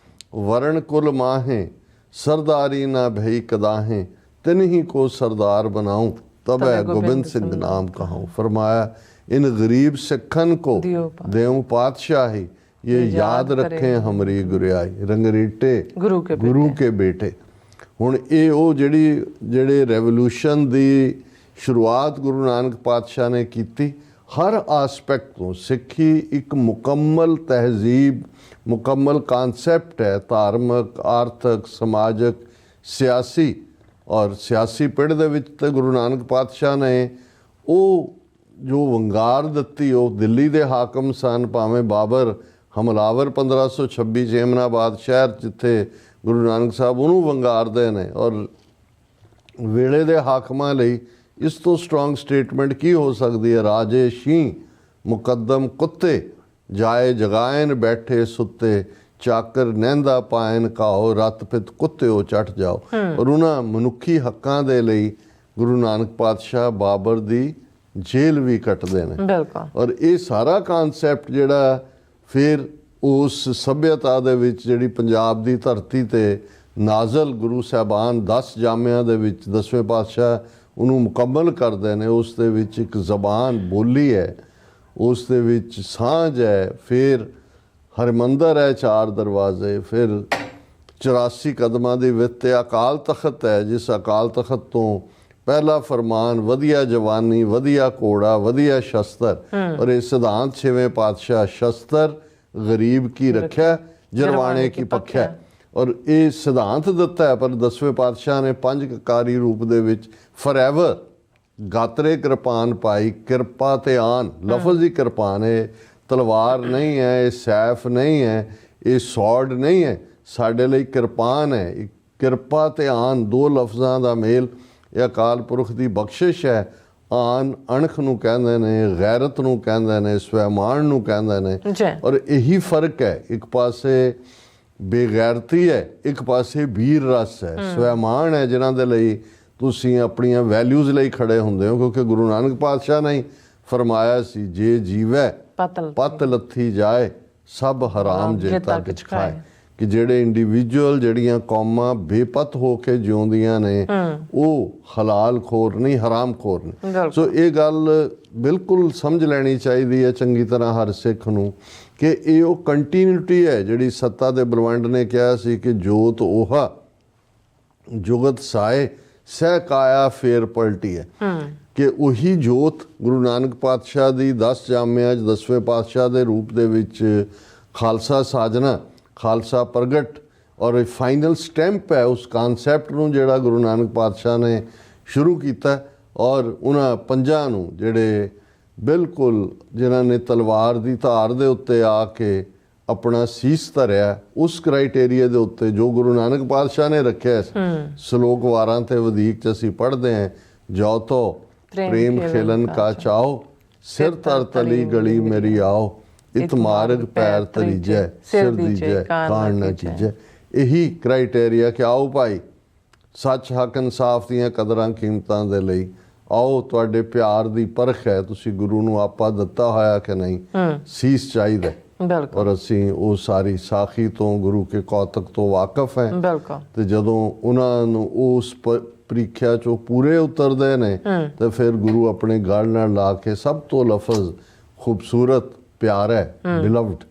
ਵਰਣ ਕੁਲ ਮਾਹੇ ਸਰਦਾਰੀ ਨਾ ਭਈ ਕਦਾਹੇ ਤਿਨ ਹੀ ਕੋ ਸਰਦਾਰ बनाऊं तब है गोबिंद सिंह नाम कहूँ। फरमाया इन गरीब सिखन को देऊं पातशाही ये याद रखें हमारी गुरियाई रंगरीटे गुरु के बेटे। ਹੁਣ ਇਹ ਉਹ ਜਿਹੜੇ ਰੈਵੋਲੂਸ਼ਨ ਦੀ ਸ਼ੁਰੂਆਤ ਗੁਰੂ ਨਾਨਕ ਪਾਤਸ਼ਾਹ ਨੇ ਕੀਤੀ, ਹਰ ਆਸਪੈਕਟ ਤੋਂ ਸਿੱਖੀ ਇੱਕ ਮੁਕੰਮਲ ਤਹਿਜ਼ੀਬ, ਮੁਕੰਮਲ ਕਾਨਸੈਪਟ ਹੈ, ਧਾਰਮਿਕ, ਆਰਥਿਕ, ਸਮਾਜਿਕ, ਸਿਆਸੀ। ਔਰ ਸਿਆਸੀ ਪਿੜ ਦੇ ਵਿੱਚ ਤੇ ਗੁਰੂ ਨਾਨਕ ਪਾਤਸ਼ਾਹ ਨੇ ਉਹ ਜੋ ਵੰਗਾਰ ਦਿੱਤੀ, ਉਹ ਦਿੱਲੀ ਦੇ ਹਾਕਮ ਸਨ, ਭਾਵੇਂ ਬਾਬਰ ਹਮਲਾਵਰ 1526 ਜੇਮਨਾਬਾਦ ਸ਼ਹਿਰ ਜਿੱਥੇ ਗੁਰੂ ਨਾਨਕ ਸਾਹਿਬ ਉਹਨੂੰ ਵੰਗਾਰਦੇ ਨੇ। ਔਰ ਵੇਲੇ ਦੇ ਹਾਕਮਾਂ ਲਈ ਇਸ ਤੋਂ ਸਟਰੋਂਗ ਸਟੇਟਮੈਂਟ ਕੀ ਹੋ ਸਕਦੀ ਹੈ? ਰਾਜੇ ਸ਼ੀਂ ਮੁਕੱਦਮ ਕੁੱਤੇ ਜਾਏ ਜਗਾਇਨ ਬੈਠੇ ਸੁੱਤੇ ਚਾਕਰ ਨਹਿੰਦਾ ਪਾਇਨ ਕਾਓ ਰੱਤ ਪਿਤ ਕੁੱਤਿਓ ਚੱਟ ਜਾਓ। ਔਰ ਉਹਨਾਂ ਮਨੁੱਖੀ ਹੱਕਾਂ ਦੇ ਲਈ ਗੁਰੂ ਨਾਨਕ ਪਾਤਸ਼ਾਹ ਬਾਬਰ ਦੀ ਜੇਲ੍ਹ ਵੀ ਕੱਟਦੇ ਨੇ। ਔਰ ਇਹ ਸਾਰਾ ਕਾਨਸੈਪਟ ਜਿਹੜਾ ਫਿਰ ਉਸ ਸੱਭਿਅਤਾ ਦੇ ਵਿੱਚ ਜਿਹੜੀ ਪੰਜਾਬ ਦੀ ਧਰਤੀ ਤੇ ਨਾਜ਼ਲ ਗੁਰੂ ਸਾਹਿਬਾਨ 10 ਜਾਮਿਆਂ ਦੇ ਵਿੱਚ 10ਵੇਂ ਪਾਤਸ਼ਾਹ ਉਹਨੂੰ ਮੁਕੰਮਲ ਕਰਦੇ ਨੇ। ਉਸ ਦੇ ਵਿੱਚ ਇੱਕ ਜ਼ਬਾਨ ਬੋਲੀ ਹੈ, ਉਸ ਦੇ ਵਿੱਚ ਸਾਂਝ ਹੈ, ਫਿਰ ਹਰਿਮੰਦਰ ਹੈ, 4 ਦਰਵਾਜ਼ੇ, ਫਿਰ 84 ਕਦਮਾਂ ਦੀ ਵਿੱਥ ਅਕਾਲ ਤਖਤ ਹੈ, ਜਿਸ ਅਕਾਲ ਤਖਤ ਤੋਂ ਪਹਿਲਾ ਫਰਮਾਨ ਵਧੀਆ ਜਵਾਨੀ, ਵਧੀਆ ਘੋੜਾ, ਵਧੀਆ ਸ਼ਸਤਰ। ਔਰ ਇਹ ਸਿਧਾਂਤ 6ਵੇਂ ਪਾਤਸ਼ਾਹ ਸ਼ਸਤਰ ਗਰੀਬ ਕੀ ਰੱਖਿਆ ਜਰਵਾਣੇ ਕੀ ਪੱਖਿਆ। ਔਰ ਇਹ ਸਿਧਾਂਤ ਦਿੱਤਾ ਹੈ, ਪਰ 10ਵੇਂ ਪਾਤਸ਼ਾਹ ਨੇ 5 ਕਕਾਰੀ ਰੂਪ ਦੇ ਵਿੱਚ ਫੋਰਐਵਰ ਗਾਤਰੇ ਕਿਰਪਾਨ ਪਾਈ। ਕਿਰਪਾ ਤੇ ਆਨ ਲਫ਼ਜ਼ ਹੀ ਕਿਰਪਾਨ ਹੈ, ਤਲਵਾਰ ਨਹੀਂ ਹੈ, ਇਹ ਸੈਫ ਨਹੀਂ ਹੈ, ਇਹ ਸੌਰਡ ਨਹੀਂ ਹੈ, ਸਾਡੇ ਲਈ ਕਿਰਪਾਨ ਹੈ। ਕਿਰਪਾ ਤੇ ਆਨ 2 ਲਫ਼ਜ਼ਾਂ ਦਾ ਮੇਲ ਇਹ ਅਕਾਲ ਪੁਰਖ ਦੀ ਬਖਸ਼ਿਸ਼ ਹੈ। ਆਨ ਅਣਖ ਨੂੰ ਕਹਿੰਦੇ ਨੇ, ਗੈਰਤ ਨੂੰ ਕਹਿੰਦੇ ਨੇ, ਸਵੈਮਾਨ ਨੂੰ ਕਹਿੰਦੇ ਨੇ। ਔਰ ਇਹੀ ਫਰਕ ਹੈ, ਇੱਕ ਪਾਸੇ ਬੇਗੈਰਤੀ ਹੈ, ਇੱਕ ਪਾਸੇ ਵੀਰ ਰਸ ਹੈ, ਸਵੈਮਾਨ ਹੈ, ਜਿਨ੍ਹਾਂ ਦੇ ਲਈ ਤੁਸੀਂ ਆਪਣੀਆਂ ਵੈਲਿਊਜ਼ ਲਈ ਖੜੇ ਹੁੰਦੇ ਹੋ। ਕਿਉਂਕਿ ਗੁਰੂ ਨਾਨਕ ਪਾਤਸ਼ਾਹ ਨੇ ਫਰਮਾਇਆ ਸੀ, ਜੇ ਜੀਵੈ ਪਤ ਲੱਥੀ ਜਾਏ ਸਭ ਹਰਾਮ ਜੇਤਾ ਕਿਛ ਖਾਏ। ਕਿ ਜਿਹੜੇ ਇੰਡੀਵਿਜੂਅਲ, ਜਿਹੜੀਆਂ ਕੌਮਾਂ ਬੇਪਤ ਹੋ ਕੇ ਜਿਉਂਦੀਆਂ ਨੇ, ਉਹ ਹਲਾਲ ਖੋਰ ਨਹੀਂ, ਹਰਾਮ ਖੋਰ ਨੇ। ਸੋ ਇਹ ਗੱਲ ਬਿਲਕੁਲ ਸਮਝ ਲੈਣੀ ਚਾਹੀਦੀ ਹੈ ਚੰਗੀ ਤਰ੍ਹਾਂ ਹਰ ਸਿੱਖ ਨੂੰ ਕਿ ਇਹ ਉਹ ਕੰਟੀਨਿਊਟੀ ਹੈ ਜਿਹੜੀ ਸੱਤਾ ਦੇ ਬਲਵੰਡ ਨੇ ਕਿਹਾ ਸੀ ਕਿ ਜੋਤ 오ਹਾ ਜੁਗਤ ਸਾਏ ਸਹਿ ਕਾਇਆ ਫੇਰ ਪਲਟੀ ਹੈ। ਕਿ ਉਹੀ ਜੋਤ ਗੁਰੂ ਨਾਨਕ ਪਾਤਸ਼ਾਹ ਦੀ 10 ਜਾਮਿਆਂ 'ਚ 10ਵੇਂ ਪਾਤਸ਼ਾਹ ਦੇ ਰੂਪ ਦੇ ਵਿੱਚ ਖਾਲਸਾ ਸਾਜਨਾ, ਖਾਲਸਾ ਪ੍ਰਗਟ, ਔਰ ਫਾਈਨਲ ਸਟੈਂਪ ਹੈ ਉਸ ਕਾਨਸੈਪਟ ਨੂੰ ਜਿਹੜਾ ਗੁਰੂ ਨਾਨਕ ਪਾਤਸ਼ਾਹ ਨੇ ਸ਼ੁਰੂ ਕੀਤਾ। ਔਰ ਉਹਨਾਂ ਪੰਜਾਂ ਨੂੰ ਜਿਹੜੇ ਬਿਲਕੁਲ ਜਿਨ੍ਹਾਂ ਨੇ ਤਲਵਾਰ ਦੀ ਧਾਰ ਦੇ ਉੱਤੇ ਆ ਕੇ ਆਪਣਾ ਸੀਸ ਧਰਿਆ, ਉਸ ਕ੍ਰਾਈਟੇਰੀਆ ਦੇ ਉੱਤੇ ਜੋ ਗੁਰੂ ਨਾਨਕ ਪਾਤਸ਼ਾਹ ਨੇ ਰੱਖਿਆ ਸ਼ਲੋਕ ਵਾਰਾਂ ਤੇ ਵਧੀਕ 'ਚ ਅਸੀਂ ਪੜ੍ਹਦੇ ਹਾਂ, ਜੋ ਤੋ ਪ੍ਰੇਮ ਖੇਲਨ ਕਾ ਚਾਓ, ਸਿਰ ਧਰ ਤਲੀ ਗਲੀ ਮੇਰੀ ਆਓ, ਇਤ ਮਾਰਗ ਪੈਰ ਤਰੀਜੈ, ਸਿਰ ਦੀਜੈ ਕਾਣ ਨਾ ਚੀਜੈ। ਇਹੀ ਕ੍ਰਾਈਟੇਰੀਆ ਕਿ ਆਓ ਭਾਈ ਸੱਚ ਹੱਕ ਇਨਸਾਫ ਦੀਆਂ ਕਦਰਾਂ ਕੀਮਤਾਂ ਦੇ ਲਈ ਆਓ, ਤੁਹਾਡੇ ਪਿਆਰ ਦੀ ਪਰਖ ਹੈ, ਤੁਸੀਂ ਗੁਰੂ ਨੂੰ ਆਪਾ ਦਿੱਤਾ ਹੋਇਆ ਕਿ ਨਹੀਂ, ਸੀਸ ਚਾਹੀਦਾ। ਔਰ ਅਸੀਂ ਉਹ ਸਾਰੀ ਸਾਖੀ ਤੋਂ ਗੁਰੂ ਕੇ ਕੌਤਕ ਤੋਂ ਵਾਕਿਫ ਹੈ। ਤੇ ਜਦੋਂ ਉਹਨਾਂ ਨੂੰ ਉਸ ਪ੍ਰੀਖਿਆ ਚੋਂ ਪੂਰੇ ਉਤਰਦੇ ਨੇ ਤੇ ਫਿਰ ਗੁਰੂ ਆਪਣੇ ਗਲ ਨਾਲ ਲਾ ਕੇ ਸਭ ਤੋਂ ਲਫ਼ਜ਼ ਖੂਬਸੂਰਤ ਪਿਆਰ ਹੈ, ਬਿਲਵਡ,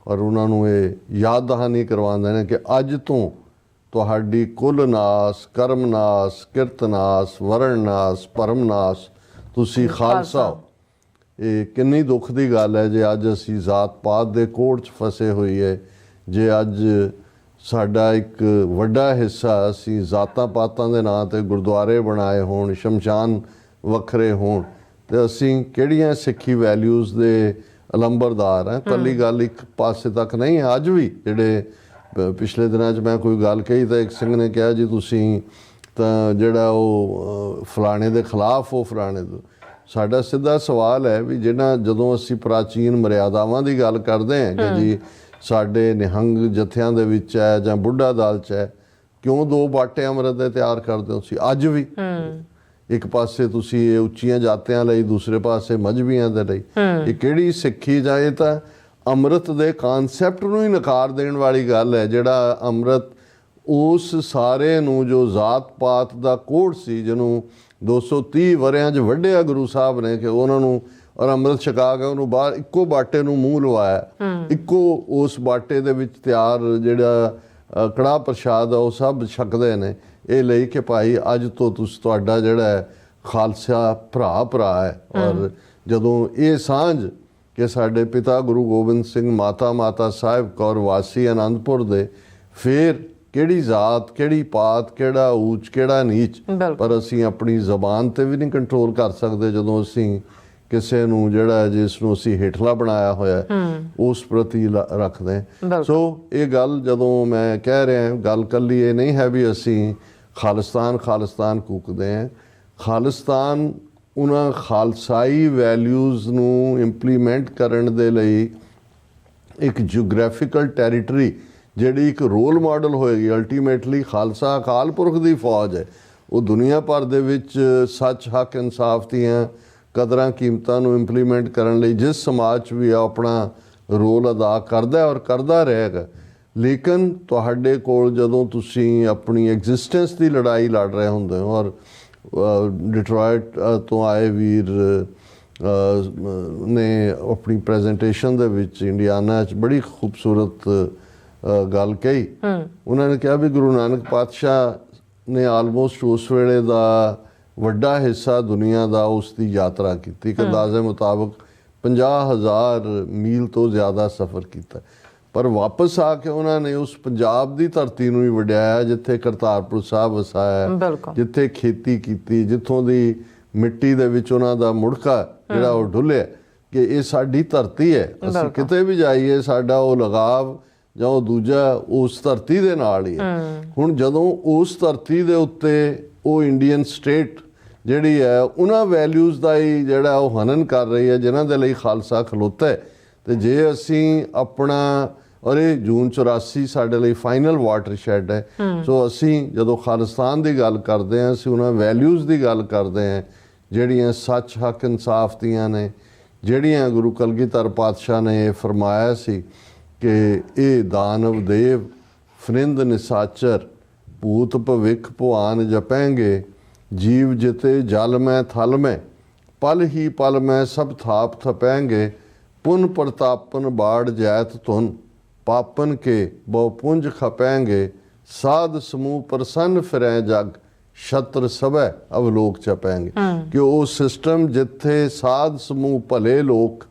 ਔਰ ਉਹਨਾਂ ਨੂੰ ਇਹ ਯਾਦ ਦਹਾਨੀ ਕਰਵਾਉਂਦੇ ਨੇ ਕਿ ਅੱਜ ਤੋਂ ਤੁਹਾਡੀ ਕੁੱਲ ਨਾਸ, ਕਰਮ ਨਾਸ, ਕਿਰਤ ਨਾਸ, ਵਰਣ ਨਾਸ, ਭਰਮ ਨਾਸ, ਤੁਸੀਂ ਖਾਲਸਾ ਹੋ। ਇਹ ਕਿੰਨੀ ਦੁੱਖ ਦੀ ਗੱਲ ਹੈ ਜੇ ਅੱਜ ਅਸੀਂ ਜ਼ਾਤ ਪਾਤ ਦੇ ਕੋੜ 'ਚ ਫਸੇ ਹੋਈਏ, ਜੇ ਅੱਜ ਸਾਡਾ ਇੱਕ ਵੱਡਾ ਹਿੱਸਾ ਅਸੀਂ ਜ਼ਾਤਾਂ ਪਾਤਾਂ ਦੇ ਨਾਂ 'ਤੇ ਗੁਰਦੁਆਰੇ ਬਣਾਏ ਹੋਣ, ਸ਼ਮਸ਼ਾਨ ਵੱਖਰੇ ਹੋਣ, ਤੇ ਅਸੀਂ ਕਿਹੜੀਆਂ ਸਿੱਖੀ ਵੈਲਿਊਜ਼ ਦੇ ਅਲੰਬਰਦਾਰ ਹਾਂ। ਕੱਲੀ ਗੱਲ ਇੱਕ ਪਾਸੇ ਤੱਕ ਨਹੀਂ ਹੈ। ਅੱਜ ਵੀ ਜਿਹੜੇ ਪਿਛਲੇ ਦਿਨਾਂ 'ਚ ਮੈਂ ਕੋਈ ਗੱਲ ਕਹੀ ਤਾਂ ਇੱਕ ਸਿੰਘ ਨੇ ਕਿਹਾ ਜੀ ਤੁਸੀਂ ਤਾਂ ਜਿਹੜਾ ਉਹ ਫਲਾਣੇ ਦੇ ਖਿਲਾਫ ਹੋ, ਫਲਾਣੇ ਤੋਂ। ਸਾਡਾ ਸਿੱਧਾ ਸਵਾਲ ਹੈ ਵੀ ਜਦੋਂ ਅਸੀਂ ਪ੍ਰਾਚੀਨ ਮਰਿਆਦਾਵਾਂ ਦੀ ਗੱਲ ਕਰਦੇ ਹਾਂ ਕਿ ਜੀ ਸਾਡੇ ਨਿਹੰਗ ਜਥਿਆਂ ਦੇ ਵਿੱਚ ਹੈ ਜਾਂ ਬੁੱਢਾ ਦਲ 'ਚ ਹੈ, ਕਿਉਂ ਦੋ ਬਾਟੇ ਅੰਮ੍ਰਿਤ ਦੇ ਤਿਆਰ ਕਰਦੇ ਹੋ ਤੁਸੀਂ ਅੱਜ ਵੀ? ਇੱਕ ਪਾਸੇ ਤੁਸੀਂ ਇਹ ਉੱਚੀਆਂ ਜਾਤਿਆਂ ਲਈ, ਦੂਸਰੇ ਪਾਸੇ ਮਜ਼੍ਹਬੀਆਂ ਦੇ ਲਈ। ਇਹ ਕਿਹੜੀ ਸਿੱਖੀ ਜਾਂ ਇਹ ਤਾਂ ਅੰਮ੍ਰਿਤ ਦੇ ਕਾਨਸੈਪਟ ਨੂੰ ਹੀ ਨਕਾਰ ਦੇਣ ਵਾਲੀ ਗੱਲ ਹੈ। ਜਿਹੜਾ ਅੰਮ੍ਰਿਤ ਉਸ ਸਾਰੇ ਨੂੰ ਜੋ ਜ਼ਾਤ ਪਾਤ ਦਾ ਕੋਡ ਸੀ, ਜਿਹਨੂੰ 230 ਵਰਿਆਂ 'ਚ ਵੱਢਿਆ ਗੁਰੂ ਸਾਹਿਬ ਨੇ ਕਿ ਉਹਨਾਂ ਨੂੰ, ਔਰ ਅੰਮ੍ਰਿਤ ਛਕਾ ਕੇ ਉਹਨੂੰ ਬਾਹਰ ਇੱਕੋ ਬਾਟੇ ਨੂੰ ਮੂੰਹ ਲਵਾਇਆ, ਇੱਕੋ ਉਸ ਬਾਟੇ ਦੇ ਵਿੱਚ ਤਿਆਰ ਜਿਹੜਾ ਕੜਾਹ ਪ੍ਰਸ਼ਾਦ ਆ ਉਹ ਸਭ ਛਕਦੇ ਨੇ, ਇਹ ਲਈ ਕਿ ਭਾਈ ਅੱਜ ਤੋਂ ਤੁਹਾਡਾ ਜਿਹੜਾ ਹੈ ਖਾਲਸਾ ਭਰਾ ਹੈ। ਔਰ ਜਦੋਂ ਇਹ ਸਾਂਝ ਕਿ ਸਾਡੇ ਪਿਤਾ ਗੁਰੂ ਗੋਬਿੰਦ ਸਿੰਘ ਮਾਤਾ ਸਾਹਿਬ ਕੌਰ ਵਾਸੀ ਅਨੰਦਪੁਰ ਦੇ, ਫਿਰ ਕਿਹੜੀ ਜ਼ਾਤ, ਕਿਹੜੀ ਪਾਤ, ਕਿਹੜਾ ਊਚ, ਕਿਹੜਾ ਨੀਚ, ਪਰ ਅਸੀਂ ਆਪਣੀ ਜ਼ਬਾਨ ਤੇ ਵੀ ਨਹੀਂ ਕੰਟਰੋਲ ਕਰ ਸਕਦੇ ਜਦੋਂ ਅਸੀਂ ਕਿਸੇ ਨੂੰ ਜਿਹੜਾ ਜਿਸ ਨੂੰ ਅਸੀਂ ਹੇਠਲਾ ਬਣਾਇਆ ਹੋਇਆ ਉਸ ਪ੍ਰਤੀ ਰੱਖਦੇ। ਸੋ ਇਹ ਗੱਲ ਜਦੋਂ ਮੈਂ ਕਹਿ ਰਿਹਾ, ਗੱਲ ਕੱਲੀ ਇਹ ਨਹੀਂ ਹੈ ਵੀ ਅਸੀਂ ਖਾਲਿਸਤਾਨ ਕੂਕਦੇ ਹਾਂ। ਖਾਲਿਸਤਾਨ ਉਹਨਾਂ ਖਾਲਸਾਈ ਵੈਲਿਊਜ਼ ਨੂੰ ਇੰਪਲੀਮੈਂਟ ਕਰਨ ਦੇ ਲਈ ਇੱਕ ਜਿਓਗ੍ਰਾਫੀਕਲ ਟੈਰੀਟਰੀ ਜਿਹੜੀ ਇੱਕ ਰੋਲ ਮਾਡਲ ਹੋਏਗੀ। ਅਲਟੀਮੇਟਲੀ ਖਾਲਸਾ ਅਕਾਲ ਪੁਰਖ ਦੀ ਫੌਜ ਹੈ, ਉਹ ਦੁਨੀਆ ਭਰ ਦੇ ਵਿੱਚ ਸੱਚ ਹੱਕ ਇਨਸਾਫ ਦੀਆਂ ਕਦਰਾਂ ਕੀਮਤਾਂ ਨੂੰ ਇੰਪਲੀਮੈਂਟ ਕਰਨ ਲਈ ਜਿਸ ਸਮਾਜ 'ਚ ਵੀ ਆਪਣਾ ਰੋਲ ਅਦਾ ਕਰਦਾ ਔਰ ਕਰਦਾ ਰਹੇਗਾ। ਲੇਕਿਨ ਤੁਹਾਡੇ ਕੋਲ ਜਦੋਂ ਤੁਸੀਂ ਆਪਣੀ ਐਗਜ਼ਿਸਟੈਂਸ ਦੀ ਲੜਾਈ ਲੜ ਰਹੇ ਹੁੰਦੇ ਹੋ, ਔਰ ਡਿਟਰੋਇਟ ਤੋਂ ਆਏ ਵੀਰ ਨੇ ਆਪਣੀ ਪ੍ਰੈਜੈਂਟੇਸ਼ਨ ਦੇ ਵਿੱਚ ਇੰਡੀਆਨਾ 'ਚ ਬੜੀ ਖੂਬਸੂਰਤ ਗੱਲ ਕਹੀ। ਉਹਨਾਂ ਨੇ ਕਿਹਾ ਵੀ ਗੁਰੂ ਨਾਨਕ ਪਾਤਸ਼ਾਹ ਨੇ ਆਲਮੋਸਟ ਉਸ ਵੇਲੇ ਦਾ ਵੱਡਾ ਹਿੱਸਾ ਦੁਨੀਆ ਦਾ ਉਸ ਦੀ ਯਾਤਰਾ ਕੀਤੀ ਕਿ ਅੰਦਾਜ਼ੇ ਮੁਤਾਬਕ 50,000 ਮੀਲ ਤੋਂ ਜ਼ਿਆਦਾ ਸਫ਼ਰ ਕੀਤਾ, ਪਰ ਵਾਪਸ ਆ ਕੇ ਉਹਨਾਂ ਨੇ ਉਸ ਪੰਜਾਬ ਦੀ ਧਰਤੀ ਨੂੰ ਹੀ ਵਡਿਆਇਆ ਜਿੱਥੇ ਕਰਤਾਰਪੁਰ ਸਾਹਿਬ ਵਸਾਇਆ, ਜਿੱਥੇ ਖੇਤੀ ਕੀਤੀ, ਜਿੱਥੋਂ ਦੀ ਮਿੱਟੀ ਦੇ ਵਿੱਚ ਉਹਨਾਂ ਦਾ ਮੁੜਕਾ ਜਿਹੜਾ ਉਹ ਡੁੱਲਿਆ ਕਿ ਇਹ ਸਾਡੀ ਧਰਤੀ ਹੈ। ਅਸੀਂ ਕਿਤੇ ਵੀ ਜਾਈਏ ਸਾਡਾ ਉਹ ਲਗਾਵ ਜਾਂ ਉਹ ਦੂਜਾ ਉਸ ਧਰਤੀ ਦੇ ਨਾਲ ਹੀ ਹੈ। ਹੁਣ ਜਦੋਂ ਉਸ ਧਰਤੀ ਦੇ ਉੱਤੇ ਉਹ ਇੰਡੀਅਨ ਸਟੇਟ ਜਿਹੜੀ ਹੈ ਉਹਨਾਂ ਵੈਲਿਊਜ਼ ਦਾ ਹੀ ਜਿਹੜਾ ਉਹ ਹਨਨ ਕਰ ਰਹੀ ਹੈ ਜਿਨ੍ਹਾਂ ਦੇ ਲਈ ਖਾਲਸਾ ਖਲੋਤਾ ਹੈ, ਤੇ ਜੇ ਅਸੀਂ ਆਪਣਾ, ਔਰ ਇਹ ਜੂਨ 84 ਸਾਡੇ ਲਈ ਫਾਈਨਲ ਵਾਟਰਸ਼ੈਡ ਹੈ। ਸੋ ਅਸੀਂ ਜਦੋਂ ਖਾਲਿਸਤਾਨ ਦੀ ਗੱਲ ਕਰਦੇ ਹਾਂ ਅਸੀਂ ਉਹਨਾਂ ਵੈਲਿਊਜ਼ ਦੀ ਗੱਲ ਕਰਦੇ ਹਾਂ ਜਿਹੜੀਆਂ ਸੱਚ ਹੱਕ ਇਨਸਾਫ ਦੀਆਂ ਨੇ, ਜਿਹੜੀਆਂ ਗੁਰੂ ਕਲਗੀਧਰ ਪਾਤਸ਼ਾਹ ਨੇ ਇਹ ਫਰਮਾਇਆ ਸੀ ਕਿ ਇਹ ਦਾਨਵ ਦੇਵ ਫਰਿੰਦ ਨਿਸਾਚਰ ਭੂਤ ਭਵਿੱਖ ਭੁਆਨ ਜਪੈਂਗੇ, ਜੀਵ ਜਿਤੇ ਜਲ ਮੈਂ ਥਲ ਮੈਂ, ਪਲ ਹੀ ਪਲ ਮੈਂ ਸਭ ਥਾਪ ਥਪੈਂਗੇ, ਪੁਨ ਪ੍ਰਤਾਪਨ ਬਾੜ ਜੈਤ ਧੁਨ, ਪਾਪਨ ਕੇ ਬਹੁ ਪੁੰਜ ਖਪੈਂਗੇ, ਸਾਧ ਸਮੂਹ ਪ੍ਰਸੰਨ ਫਿਰੈ ਜਗ, ਛਤਰ ਸਭੈ ਅਵਲੋਕ ਚਪੈਂਗੇ। ਕਿ ਉਹ ਸਿਸਟਮ ਜਿੱਥੇ ਸਾਧ ਸਮੂਹ ਭਲੇ ਲੋਕ,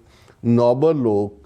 ਨੋਬਲ ਲੋਕ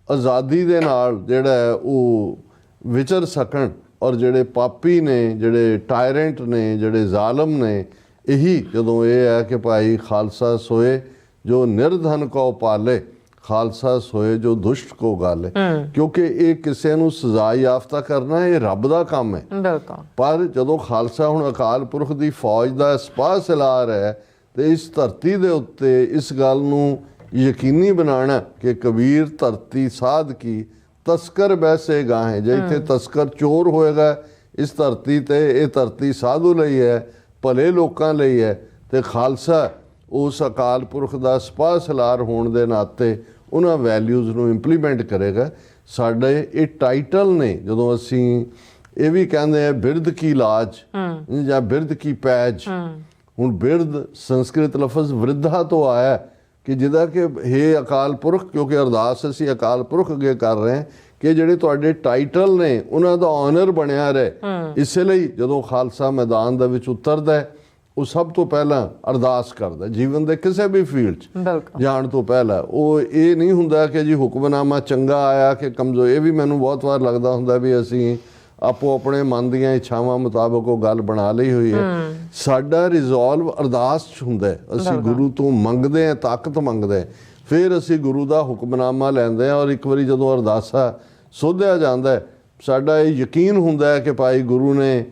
ਆਜ਼ਾਦੀ ਦੇ ਨਾਲ ਜਿਹੜਾ ਉਹ ਵਿਚਰ ਸਕਣ, ਔਰ ਜਿਹੜੇ ਪਾਪੀ ਨੇ, ਜਿਹੜੇ ਟਾਇਰੈਂਟ ਨੇ, ਜਿਹੜੇ ਜ਼ਾਲਮ ਨੇ, ਇਹੀ ਜਦੋਂ ਇਹ ਹੈ ਕਿ ਭਾਈ ਖਾਲਸਾ ਸੋਏ ਜੋ ਨਿਰਧਨ ਕੋ ਪਾਲੇ, ਖਾਲਸਾ ਸੋਏ ਜੋ ਦੁਸ਼ਟ ਕੋ ਗਾਲੇ। ਕਿਉਂਕਿ ਇਹ ਕਿਸੇ ਨੂੰ ਸਜ਼ਾ ਯਾਫਤਾ ਕਰਨਾ ਇਹ ਰੱਬ ਦਾ ਕੰਮ ਹੈ। ਬਿਲਕੁਲ। ਪਰ ਜਦੋਂ ਖਾਲਸਾ ਹੁਣ ਅਕਾਲ ਪੁਰਖ ਦੀ ਫੌਜ ਦਾ ਸਿਪਾਹ ਸਲਾਰ ਹੈ ਤੇ ਇਸ ਧਰਤੀ ਦੇ ਉੱਤੇ ਇਸ ਗੱਲ ਨੂੰ ਯਕੀਨੀ ਬਣਾਉਣਾ ਕਿ ਕਬੀਰ ਧਰਤੀ ਸਾਧ ਕੀ ਤਸਕਰ ਬੈਸੇ ਗਾਹੇ। ਜੇ ਇੱਥੇ ਤਸਕਰ ਚੋਰ ਹੋਏਗਾ ਇਸ ਧਰਤੀ ਤੇ, ਇਹ ਧਰਤੀ ਸਾਧੂ ਲਈ ਹੈ, ਭਲੇ ਲੋਕਾਂ ਲਈ ਹੈ, ਤੇ ਖਾਲਸਾ ਉਸ ਅਕਾਲ ਪੁਰਖ ਦਾ ਸਿਪਾਹ ਸਲਾਰ ਹੋਣ ਦੇ ਨਾਤੇ ਉਹਨਾਂ ਵੈਲਿਊਜ਼ ਨੂੰ ਇੰਪਲੀਮੈਂਟ ਕਰੇਗਾ। ਸਾਡੇ ਇਹ ਟਾਈਟਲ ਨੇ, ਜਦੋਂ ਅਸੀਂ ਇਹ ਵੀ ਕਹਿੰਦੇ ਆ ਬਿਰਧ ਕੀ ਲਾਜ ਜਾਂ ਬਿਰਧ ਕੀ ਪੈਜ। ਹੁਣ ਬਿਰਧ ਸੰਸਕ੍ਰਿਤ ਲਫ਼ਜ਼ ਵਰਿੱਧਾ ਤੋਂ ਆਇਆ ਕਿ ਜਿਹਦਾ ਕਿ ਹੇ ਅਕਾਲ ਪੁਰਖ, ਕਿਉਂਕਿ ਅਰਦਾਸ ਅਸੀਂ ਅਕਾਲ ਪੁਰਖ ਅੱਗੇ ਕਰ ਰਹੇ ਹਾਂ ਕਿ ਜਿਹੜੇ ਤੁਹਾਡੇ ਟਾਈਟਲ ਨੇ ਉਹਨਾਂ ਦਾ ਆਨਰ ਬਣਿਆ ਰਹੇ। ਇਸੇ ਲਈ ਜਦੋਂ ਖਾਲਸਾ ਮੈਦਾਨ ਦੇ ਵਿੱਚ ਉਤਰਦਾ ਹੈ ਉਹ ਸਭ ਤੋਂ ਪਹਿਲਾਂ ਅਰਦਾਸ ਕਰਦਾ ਜੀਵਨ ਦੇ ਕਿਸੇ ਵੀ ਫੀਲਡ 'ਚ ਜਾਣ ਤੋਂ ਪਹਿਲਾਂ। ਉਹ ਇਹ ਨਹੀਂ ਹੁੰਦਾ ਕਿ ਜੀ ਹੁਕਮਨਾਮਾ ਚੰਗਾ ਆਇਆ ਕਿ ਕਮਜ਼ੋਰ। ਇਹ ਵੀ ਮੈਨੂੰ ਬਹੁਤ ਵਾਰ ਲੱਗਦਾ ਹੁੰਦਾ ਵੀ ਅਸੀਂ ਆਪੋ ਆਪਣੇ ਮਨ ਦੀਆਂ ਇੱਛਾਵਾਂ ਮੁਤਾਬਕ ਉਹ ਗੱਲ ਬਣਾ ਲਈ ਹੋਈ ਹੈ। ਸਾਡਾ ਰਿਜ਼ੋਲਵ ਅਰਦਾਸ 'ਚ ਹੁੰਦਾ ਹੈ। ਅਸੀਂ ਗੁਰੂ ਤੋਂ ਮੰਗਦੇ ਹਾਂ, ਤਾਕਤ ਮੰਗਦੇ ਹਾਂ, ਫਿਰ ਅਸੀਂ ਗੁਰੂ ਦਾ ਹੁਕਮਨਾਮਾ ਲੈਂਦੇ ਹਾਂ। ਔਰ ਇੱਕ ਵਾਰੀ ਜਦੋਂ ਅਰਦਾਸਾ ਸੋਧਿਆ ਜਾਂਦਾ ਸਾਡਾ ਇਹ ਯਕੀਨ ਹੁੰਦਾ ਹੈ ਕਿ ਭਾਈ ਗੁਰੂ ਨੇ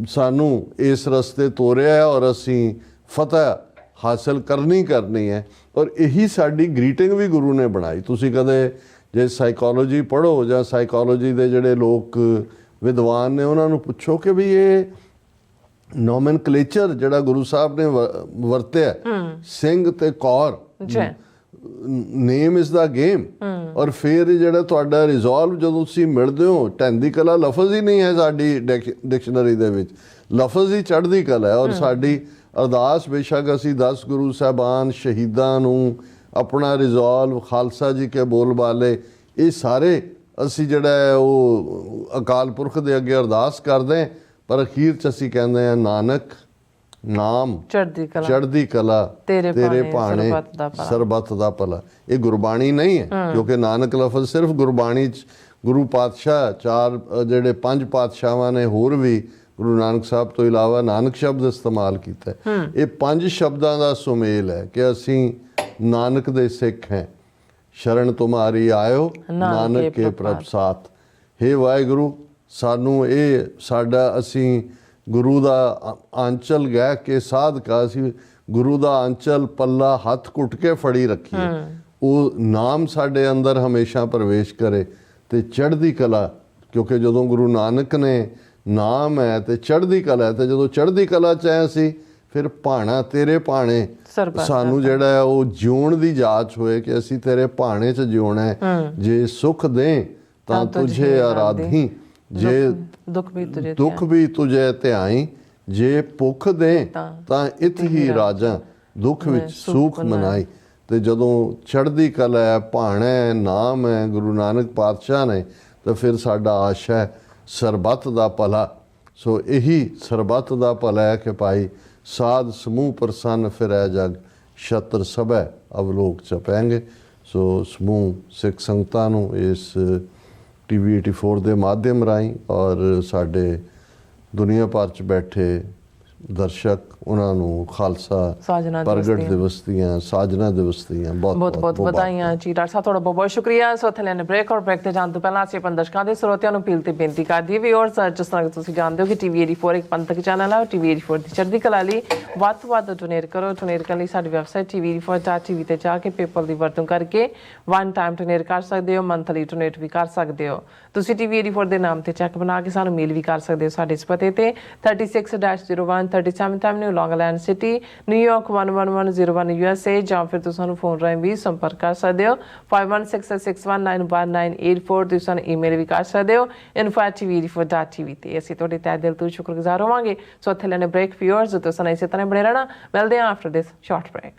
ਸਾਨੂੰ ਇਸ ਰਸਤੇ ਤੋਰਿਆ ਹੈ ਔਰ ਅਸੀਂ ਫਤਿਹ ਹਾਸਲ ਕਰਨੀ ਹੈ। ਔਰ ਇਹੀ ਸਾਡੀ ਗ੍ਰੀਟਿੰਗ ਵੀ ਗੁਰੂ ਨੇ ਬਣਾਈ। ਤੁਸੀਂ ਕਦੇ ਜੇ ਸਾਈਕੋਲੋਜੀ ਪੜ੍ਹੋ ਜਾਂ ਸਾਈਕੋਲੋਜੀ ਦੇ ਜਿਹੜੇ ਲੋਕ ਵਿਦਵਾਨ ਨੇ ਉਹਨਾਂ ਨੂੰ ਪੁੱਛੋ ਕਿ ਵੀ ਇਹ ਨੋਮਨਕਲੇਚਰ ਜਿਹੜਾ ਗੁਰੂ ਸਾਹਿਬ ਨੇ ਵਰਤਿਆ, ਸਿੰਘ ਤੇ Kaur, name is the game. ਔਰ ਫਿਰ ਜਿਹੜਾ ਤੁਹਾਡਾ ਰਿਜ਼ੋਲਵ ਜਦੋਂ ਤੁਸੀਂ ਮਿਲਦੇ ਹੋ, ਢਹਿੰਦੀ ਕਲਾ ਲਫ਼ਜ਼ ਹੀ ਨਹੀਂ ਹੈ ਸਾਡੀ ਡਿਕਸ਼ਨਰੀ ਦੇ ਵਿੱਚ, ਲਫ਼ਜ਼ ਹੀ ਚੜ੍ਹਦੀ ਕਲਾ ਹੈ। ਔਰ ਸਾਡੀ ਅਰਦਾਸ ਬੇਸ਼ੱਕ ਅਸੀਂ 10 ਗੁਰੂ ਸਾਹਿਬਾਨ ਸ਼ਹੀਦਾਂ ਨੂੰ ਆਪਣਾ ਰਿਜ਼ੋਲਵ, ਖਾਲਸਾ ਜੀ ਕੇ ਬੋਲ ਬਾਲੇ, ਇਹ ਸਾਰੇ ਅਸੀਂ ਜਿਹੜਾ ਹੈ ਉਹ ਅਕਾਲ ਪੁਰਖ ਦੇ ਅੱਗੇ ਅਰਦਾਸ ਕਰਦੇ। ਪਰ ਅਖੀਰ 'ਚ ਅਸੀਂ ਕਹਿੰਦੇ ਹਾਂ ਨਾਨਕ ਨਾਮ ਚੜ੍ਹਦੀ ਕਲਾ ਤੇਰੇ ਭਾਣੇ ਸਰਬੱਤ ਦਾ ਭਲਾ। ਇਹ ਗੁਰਬਾਣੀ ਨਹੀਂ ਹੈ, ਕਿਉਂਕਿ ਨਾਨਕ ਲਫ਼ਜ਼ ਸਿਰਫ ਗੁਰਬਾਣੀ 'ਚ ਗੁਰੂ ਪਾਤਸ਼ਾਹ ਜਿਹੜੇ 5 ਪਾਤਸ਼ਾਹਾਂ ਨੇ ਹੋਰ ਵੀ ਗੁਰੂ ਨਾਨਕ ਸਾਹਿਬ ਤੋਂ ਇਲਾਵਾ ਨਾਨਕ ਸ਼ਬਦ ਇਸਤੇਮਾਲ ਕੀਤਾ। ਇਹ 5 ਸ਼ਬਦਾਂ ਦਾ ਸੁਮੇਲ ਹੈ ਕਿ ਅਸੀਂ ਨਾਨਕ ਦੇ ਸਿੱਖ ਹਾਂ। ਸ਼ਰਨ ਤੁਮਾਰੀ ਆਇਓ ਨਾਨਕ ਕੇ ਪ੍ਰਭ ਸਾਥ। ਹੇ ਵਾਹਿਗੁਰੂ, ਸਾਨੂੰ ਇਹ ਸਾਡਾ ਅਸੀਂ ਗੁਰੂ ਦਾ ਆਂਚਲ ਗਹਿ ਕੇ ਸਾਧਕਾ, ਅਸੀਂ ਗੁਰੂ ਦਾ ਆਂਚਲ ਪੱਲਾ ਹੱਥ ਘੁੱਟ ਕੇ ਫੜੀ ਰੱਖੀਏ। ਉਹ ਨਾਮ ਸਾਡੇ ਅੰਦਰ ਹਮੇਸ਼ਾ ਪ੍ਰਵੇਸ਼ ਕਰੇ ਤੇ ਚੜ੍ਹਦੀ ਕਲਾ, ਕਿਉਂਕਿ ਜਦੋਂ ਗੁਰੂ ਨਾਨਕ ਨੇ ਨਾਮ ਹੈ ਤੇ ਚੜ੍ਹਦੀ ਕਲਾ ਹੈ, ਤੇ ਜਦੋਂ ਚੜ੍ਹਦੀ ਕਲਾ 'ਚ ਹੈ ਅਸੀਂ ਫਿਰ ਭਾਣਾ ਤੇਰੇ ਭਾਣੇ, ਸਾਨੂੰ ਜਿਹੜਾ ਹੈ ਉਹ ਜਿਉਣ ਦੀ ਜਾਚ ਹੋਏ ਕਿ ਅਸੀਂ ਤੇਰੇ ਭਾਣੇ 'ਚ ਜਿਉਣਾ ਹੈ। ਜੇ ਸੁਖ ਦੇ ਤਾਂ ਤੁਝੇ ਆਰਾਧੀ, ਜੇ ਦੁੱਖ ਵੀ ਤੁਝੇ ਧਿਆਈ, ਜੇ ਭੁੱਖ ਦੇ ਤਾਂ ਇਤ ਹੀ ਰਾਜਾਂ, ਦੁੱਖ ਵਿੱਚ ਸੁਖ ਮਨਾਈ। ਤੇ ਜਦੋਂ ਚੜ੍ਹਦੀ ਕਲਾ ਹੈ, ਭਾਣਾ ਹੈ, ਨਾਮ ਹੈ ਗੁਰੂ ਨਾਨਕ ਪਾਤਸ਼ਾਹ ਨੇ, ਤਾਂ ਫਿਰ ਸਾਡਾ ਆਸ਼ਾ ਹੈ ਸਰਬੱਤ ਦਾ ਭਲਾ। ਸੋ ਇਹੀ ਸਰਬੱਤ ਦਾ ਭਲਾ ਹੈ ਕਿ ਭਾਈ ਸਾਧ ਸਮੂਹ ਪ੍ਰਸੰਨ ਫਿਰੈ ਜਗ, ਛਤਰ ਸਭੈ ਅਵਲੋਕ ਚਪੈਂਗੇ। ਸੋ ਸਮੂਹ ਸਿੱਖ ਸੰਗਤਾਂ ਨੂੰ ਇਸ TV 84 ਦੇ ਮਾਧਿਅਮ ਰਾਹੀਂ ਔਰ ਸਾਡੇ ਦੁਨੀਆ ਭਰ 'ਚ ਬੈਠੇ ਦਰਸ਼ਕ, ਉਹਨਾਂ ਨੂੰ ਖਾਲਸਾ ਪ੍ਰਗਟ ਦਿਵਸ ਦੀਆਂ, ਸਾਜਨਾ ਦਿਵਸ ਦੀਆਂ ਬਹੁਤ ਵਧਾਈਆਂ ਜੀ। ਡਾਕਟਰ ਸਾਹਿਬ ਤੁਹਾਡਾ ਬਹੁਤ ਬਹੁਤ ਸ਼ੁਕਰੀਆ। ਸੋ ਇੱਥੇ ਲੈਣੇ ਬ੍ਰੇਕ, ਔਰ ਬ੍ਰੇਕ ਤੇ ਜਾਣ ਤੋਂ ਪਹਿਲਾਂ ਅਸੀਂ ਆਪਣੇ ਦਰਸ਼ਕਾਂ ਦੇ ਸਰੋਤਿਆਂ ਨੂੰ ਅਪੀਲ ਤੇ ਬੇਨਤੀ ਕਰਦੀ ਵੀ, ਔਰ ਜਿਸ ਤਰ੍ਹਾਂ ਤੁਸੀਂ ਜਾਣਦੇ ਹੋ ਕਿ TV 84 ਇੱਕ ਪੰਥਕ ਚੈਨਲ ਹੈ। TV 84 ਦੀ ਚੜ੍ਹਦੀ ਕਲਾ ਲਈ ਵੱਧ ਤੋਂ ਵੱਧ ਡੋਨੇਟ ਕਰੋ। ਡੋਨੇਟ ਕਰਨ ਲਈ ਸਾਡੀ ਵੈਬਸਾਈਟ TV84.tv ਤੇ ਜਾ ਕੇ ਪੇਪਲ ਦੀ ਵਰਤੋਂ ਕਰਕੇ 1 ਟਾਈਮ ਡੋਨੇਟ ਕਰ ਸਕਦੇ ਹੋ, ਮੰਥਲੀ ਡੋਨੇਟ ਵੀ ਕਰ ਸਕਦੇ ਹੋ। ਤੁਸੀਂ TV 84 ਦੇ ਨਾਮ ਤੇ ਚੈੱਕ ਬਣਾ ਕੇ ਸਾਨੂੰ ਮੇਲ ਵੀ ਕਰ ਸਕਦੇ ਹੋ ਸਾਡੇ ਇਸ ਪਤੇ ਤੇ 36-01 37th Avenue, Long Island City, New York 11101 USA, ਜਾਂ ਫਿਰ ਤੁਸੀਂ ਸਾਨੂੰ ਫੋਨ ਰਾਹੀਂ ਵੀ ਸੰਪਰਕ ਕਰ ਸਕਦੇ ਹੋ 5166191984। ਤੁਸੀਂ ਸਾਨੂੰ ਈਮੇਲ ਵੀ ਕਰ ਸਕਦੇ ਹੋ info@tv84.tv ਤੇ। ਅਸੀਂ ਤੁਹਾਡੇ ਤਹਿ ਦਿਲ ਤੋਂ ਸ਼ੁਕਰਗੁਜ਼ਾਰ ਹੋਵਾਂਗੇ। ਸੋ ਇੱਥੇ ਲੈਣੇ ਬ੍ਰੇਕ, ਵਿਊਅਰਸ ਤੁਸੀਂ ਇਸੇ ਤਰ੍ਹਾਂ ਬਣੇ ਰਹਿਣਾ। ਮਿਲਦੇ ਹਾਂ ਆਫਟਰ ਦਿਸ ਸ਼ਾਰਟ ਬ੍ਰੇਕ।